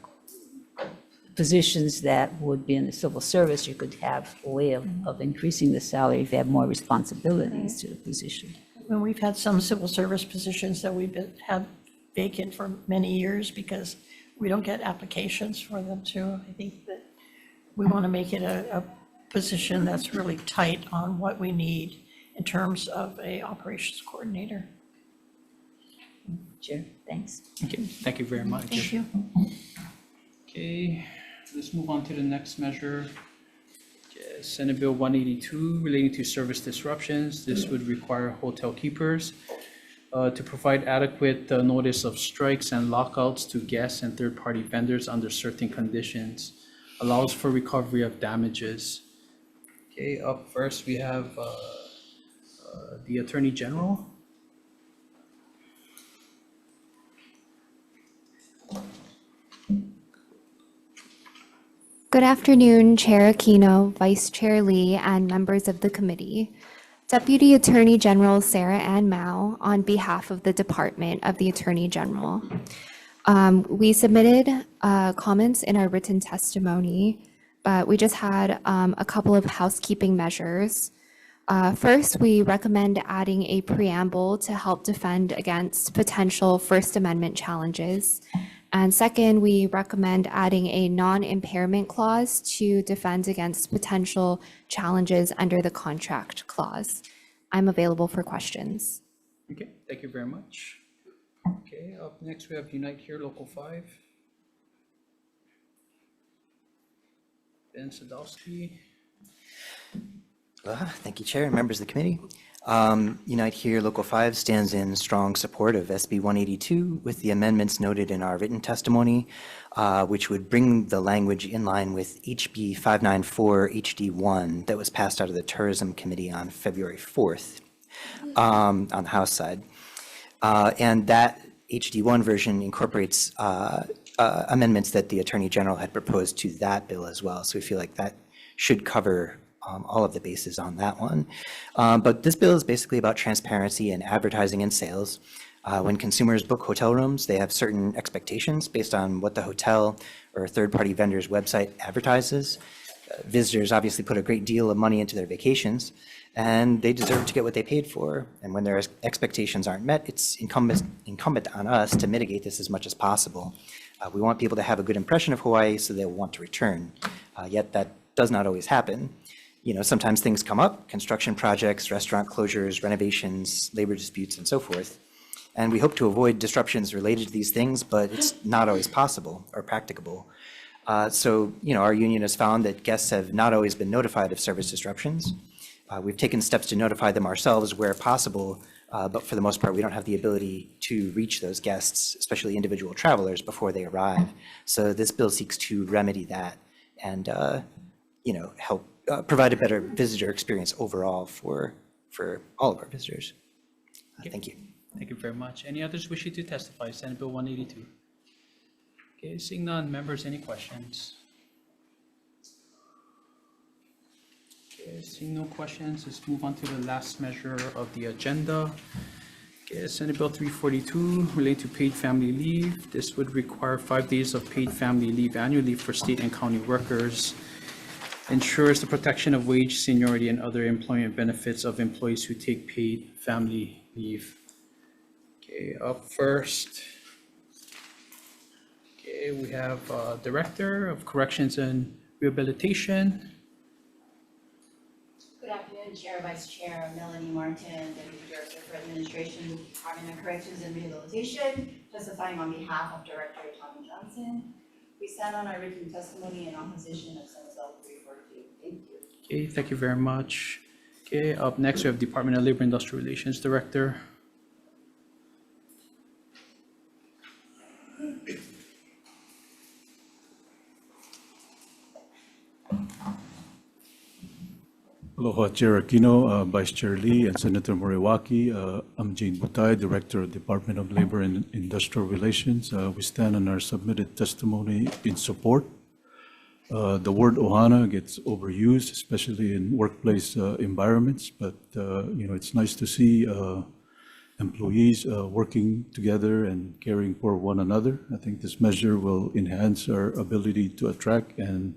positions that would be in the civil service. You could have a way of increasing the salary if you have more responsibilities to the position. When we've had some civil service positions that have vacant for many years because we don't get applications for them too. I think that we want to make it a position that's really tight on what we need in terms of a operations coordinator. Chair, thanks. Okay, thank you very much. Thank you. Okay, let's move on to the next measure. Okay, Senate Bill 182 relating to service disruptions. This would require hotel keepers to provide adequate notice of strikes and lockouts to guests and third-party vendors under certain conditions. Allows for recovery of damages. Okay, up first we have the Attorney General. Good afternoon, Chair Aquino, Vice Chair Lee, and members of the committee. Deputy Attorney General Sarah Ann Mao, on behalf of the Department of the Attorney General. We submitted comments in our written testimony, but we just had a couple of housekeeping measures. First, we recommend adding a preamble to help defend against potential First Amendment challenges. And second, we recommend adding a non-impairment clause to defend against potential challenges under the contract clause. I'm available for questions. Okay, thank you very much. Okay, up next we have Unite Here Local 5. Ben Sadowski. Thank you, Chair and members of the committee. Unite Here Local 5 stands in strong support of SB 182 with the amendments noted in our written testimony, which would bring the language in line with HB 594 HD1 that was passed out of the Tourism Committee on February 4th on the House side. And that HD1 version incorporates amendments that the Attorney General had proposed to that bill as well. So we feel like that should cover all of the bases on that one. But this bill is basically about transparency and advertising and sales. When consumers book hotel rooms, they have certain expectations based on what the hotel or third-party vendor's website advertises. Visitors obviously put a great deal of money into their vacations, and they deserve to get what they paid for. And when their expectations aren't met, it's incumbent on us to mitigate this as much as possible. We want people to have a good impression of Hawaii so they'll want to return, yet that does not always happen. You know, sometimes things come up, construction projects, restaurant closures, renovations, labor disputes, and so forth. And we hope to avoid disruptions related to these things, but it's not always possible or practicable. So, you know, our union has found that guests have not always been notified of service disruptions. We've taken steps to notify them ourselves where possible, but for the most part, we don't have the ability to reach those guests, especially individual travelers, before they arrive. So this bill seeks to remedy that and, you know, help provide a better visitor experience overall for all of our visitors. Thank you. Thank you very much. Any others wishing to testify? Senate Bill 182. Okay, seeing none, members, any questions? Okay, seeing no questions, let's move on to the last measure of the agenda. Okay, Senate Bill 342 related to paid family leave. This would require 5 days of paid family leave annually for state and county workers. Ensures the protection of wage, seniority, and other employment benefits of employees who take paid family leave. Okay, up first. Okay, we have Director of Corrections and Rehabilitation. Good afternoon, Chair, Vice Chair, Melanie Martin, Deputy Director for Administration, Department of Corrections and Rehabilitation, testifying on behalf of Director Tommy Johnson. We stand on our written testimony in opposition of Senate Bill 342. Thank you. Okay, thank you very much. Okay, up next we have Department of Labor and Industrial Relations Director. Aloha, Chair Aquino, Vice Chair Lee, and Senator Moriwaki. I'm Jane Butai, Director of Department of Labor and Industrial Relations. We stand on our submitted testimony in support. The word ohana gets overused, especially in workplace environments, but you know, it's nice to see employees working together and caring for one another. I think this measure will enhance our ability to attract and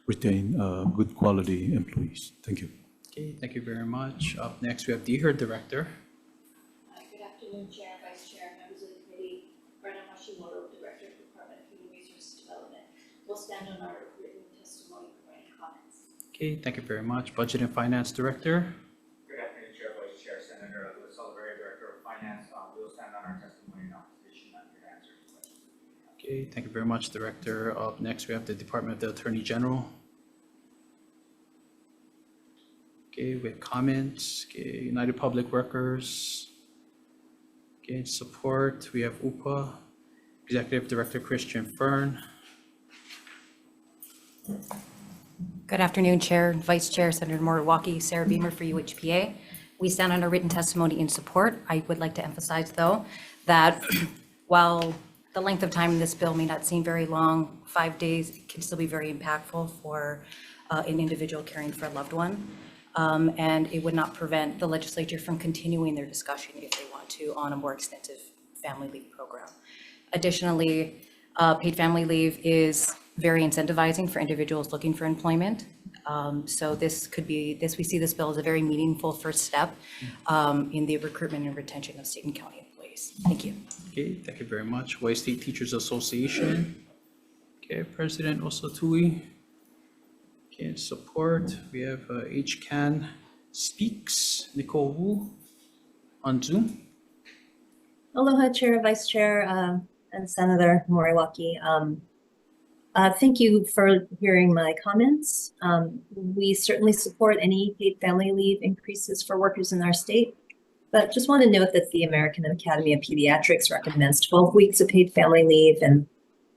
retain good quality employees. Thank you. Okay, thank you very much. Up next, we have DHER Director. Good afternoon, Chair, Vice Chair, members of the committee. Brenna Hashimoto, Director of Department of Human Resources Development. We'll stand on our written testimony for any comments. Okay, thank you very much. Budget and Finance Director. Good afternoon, Chair, Vice Chair, Senator Louis Oliveira, Director of Finance. We will stand on our testimony in opposition. I'm here to answer any questions. Okay, Okay, thank you very much, Director. Up next, we have the Department of the Attorney General. Okay, with comments, okay, United Public Workers. Okay, support, we have UPA, Executive Director Christian Fern. Good afternoon, Chair, Vice Chair, Senator Moriwaki, Sarah Beamer for UHPA. We stand on a written testimony in support. I would like to emphasize, though, that while the length of time in this bill may not seem very long, 5 days can still be very impactful for an individual caring for a loved one. And it would not prevent the legislature from continuing their discussion if they want to on a more extensive family leave program. Additionally, paid family leave is very incentivizing for individuals looking for employment. So this could be, we see this bill as a very meaningful first step in the recruitment and retention of state and county employees. Thank you. Okay, thank you very much. Hawaii State Teachers Association. Okay, President Osatui. Okay, support. We have HCAN Speaks, Nicole Wu on Zoom. Aloha, Chair, Vice Chair, and Senator Moriwaki. Thank you for hearing my comments. We certainly support any paid family leave increases for workers in our state, but just want to note that the American Academy of Pediatrics recommends 12 weeks of paid family leave, and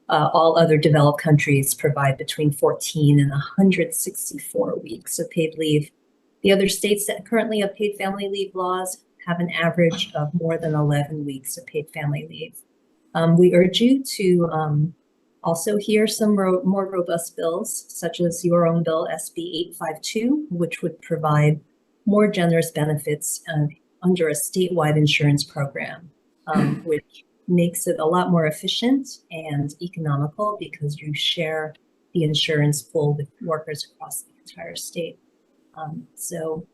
all other developed countries provide between 14 and 164 weeks of paid leave. The other states that currently have paid family leave laws have an average of more than 11 weeks of paid family leave. We urge you to also hear some more robust bills, such as your own bill, SB 852, which would provide more generous benefits under a statewide insurance program, which makes it a lot more efficient and economical because you share the insurance pool with workers across the entire state. So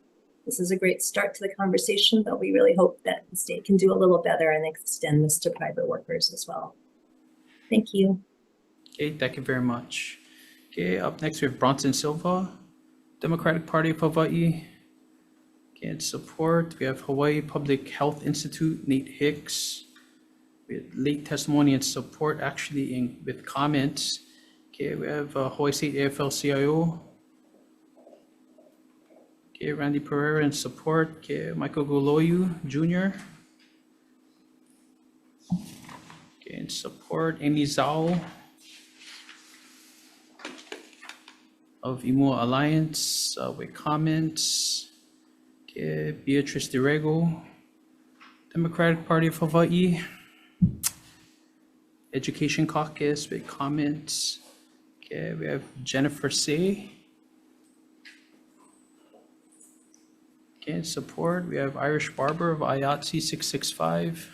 this is a great start to the conversation, but we really hope that the state can do a little better and extend this to private workers as well. Thank you. Okay, thank you very much. Okay, up next we have Bronson Silva, Democratic Party of Hawaii. Okay, in support, we have Hawaii Public Health Institute, Nate Hicks. We have late testimony and support, actually with comments. Okay, we have Hawaii State AFL-CIO. Okay, Randy Pereira in support. Okay, Michael Goloyu Jr. Okay, in support, Amy Zhao of Imua Alliance with comments. Okay, Beatrice DeRego, Democratic Party of Hawaii. Education Caucus with comments. Okay, we have Jennifer Say. Okay, in support, we have Irish Barber of IATSE 665.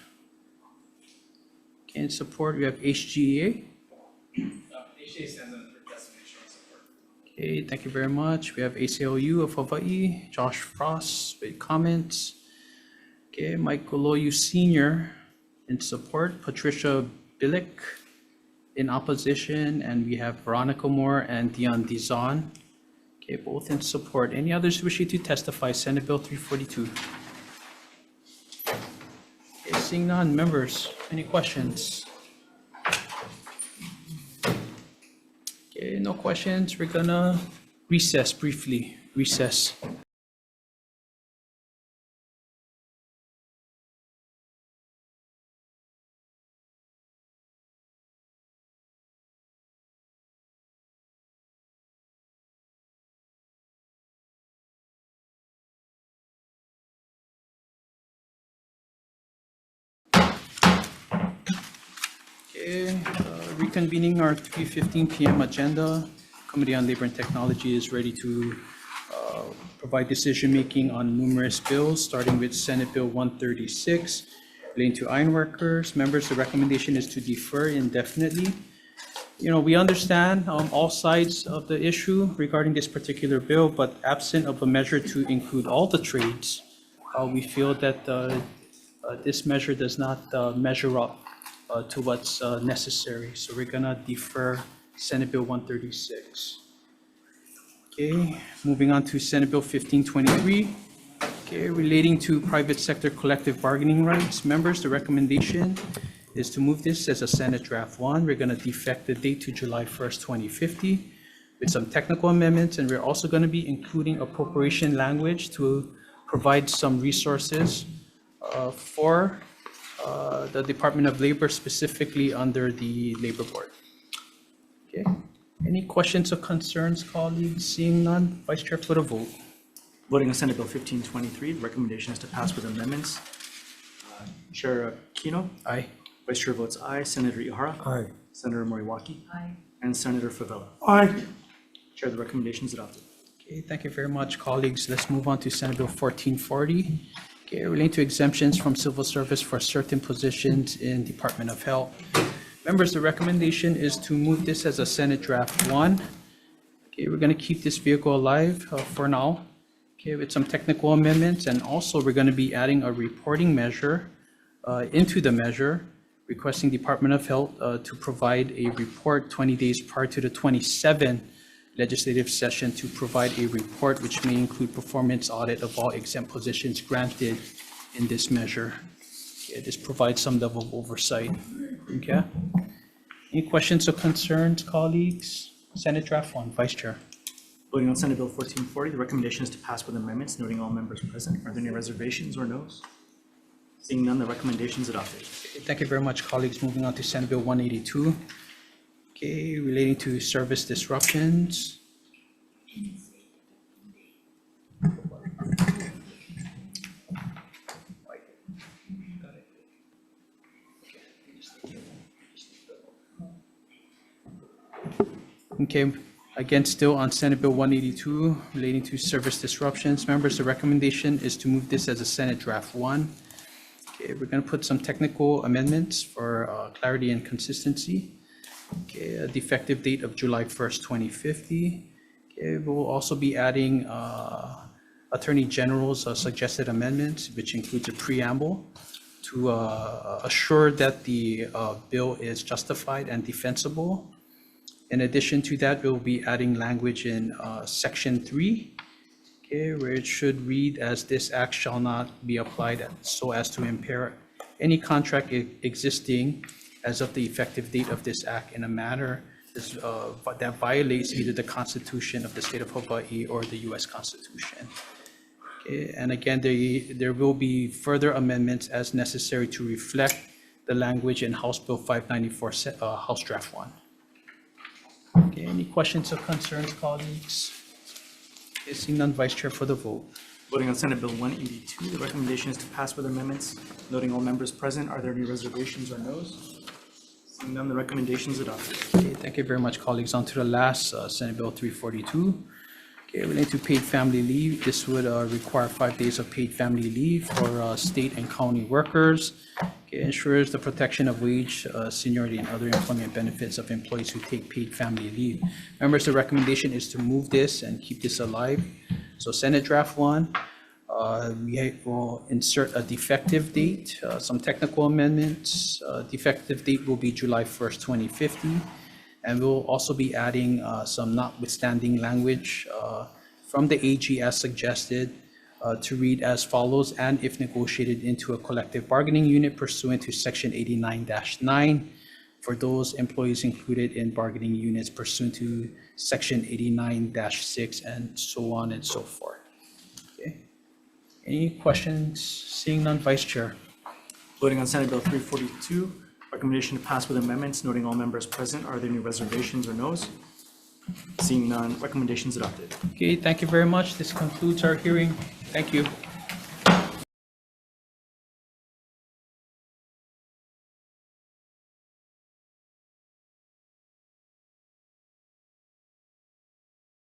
Okay, in support, we have HGEA. HGA stands on for testimony showing support. Okay, thank you very much. We have ACLU of Hawaii, Josh Frost with comments. Okay, Mike Goloyu Sr. in support, Patricia Billick in opposition, and we have Veronica Moore and Dion Dizon. Okay, both in support. Any others wishing to testify? Senate Bill 342. Okay, seeing none, members, any questions? Okay, no questions. We're gonna recess briefly. Recess. Okay, reconvening our 3:15 p.m. agenda. Committee on Labor and Technology is ready to provide decision-making on numerous bills, starting with Senate Bill 136 relating to ironworkers. Members, the recommendation is to defer indefinitely. You know, we understand all sides of the issue regarding this particular bill, but absent of a measure to include all the trades, we feel that this measure does not measure up to what's necessary. So we're gonna defer Senate Bill 136. Okay, moving on to Senate Bill 1523. Okay, relating to private sector collective bargaining rights. Members, the recommendation is to move this as a Senate Draft 1. We're going to defect the date to July 1st, 2050 with some technical amendments, and we're also going to be including appropriation language to provide some resources for the Department of Labor, specifically under the Labor Board. Okay. Any questions or concerns, colleagues? Seeing none, Vice Chair for the vote. Voting on Senate Bill 1523, the recommendation is to pass with amendments. Chair Kino? Aye. Vice Chair votes aye. Senator Ihara? Aye. Senator Moriwaki? Aye. And Senator Favela? Aye. Chair, the recommendation is adopted. Okay, thank you very much, colleagues. Let's move on to Senate Bill 1440. Okay, relating to exemptions from civil service for certain positions in Department of Health. Members, the recommendation is to move this as a Senate Draft 1. Okay, we're going to keep this vehicle alive for now. Okay, with some technical amendments, and also we're going to be adding a reporting measure into the measure, requesting Department of Health to provide a report 20 days prior to the 27th legislative session to provide a report which may include performance audit of all exempt positions granted in this measure. Okay, this provides some level of oversight. Okay. Any questions or concerns, colleagues? Senate Draft 1, Vice Chair. Voting on Senate Bill 1440, the recommendation is to pass with amendments, noting all members present. Are there any reservations or noes? Seeing none, the recommendation is adopted. Okay, thank you very much, colleagues. Moving on to Senate Bill 182. Okay, relating to service disruptions. Okay, again, still on Senate Bill 182 relating to service disruptions. Members, the recommendation is to move this as a Senate Draft 1. Okay, we're going to put some technical amendments for clarity and consistency. Okay, a defective date of July 1st, 2050. Okay, we'll also be adding Attorney General's suggested amendments, which includes a preamble to assure that the bill is justified and defensible. In addition to that, we'll be adding language in Section 3, okay, where it should read as this act shall not be applied so as to impair any contract existing as of the effective date of this act in a manner that violates either the Constitution of the State of Hawaii or the U.S. Constitution. Okay, and again, there will be further amendments as necessary to reflect the language in House Bill 594, House Draft 1. Okay, any questions or concerns, colleagues? Okay, seeing none, Vice Chair for the vote. Voting on Senate Bill 182, the recommendation is to pass with amendments, noting all members present. Are there any reservations or noes? Seeing none, the recommendation is adopted. Okay, thank you very much, colleagues. On to the last, Senate Bill 342. Okay, related to paid family leave, this would require 5 days of paid family leave for state and county workers. Okay, ensures the protection of wage, seniority, and other employment benefits of employees who take paid family leave. Members, the recommendation is to move this and keep this alive. So Senate Draft 1, we will insert a defective date, some technical amendments. Defective date will be July 1st, 2050. And we'll also be adding some notwithstanding language from the AG as suggested to read as follows: and if negotiated into a collective bargaining unit pursuant to Section 89-9 for those employees included in bargaining units pursuant to Section 89-6 and so on and so forth. Okay. Any questions? Seeing none, Vice Chair. Voting on Senate Bill 342, recommendation to pass with amendments, noting all members present. Are there any reservations or noes? Seeing none, recommendation is adopted. Okay, thank you very much. This concludes our hearing. Thank you.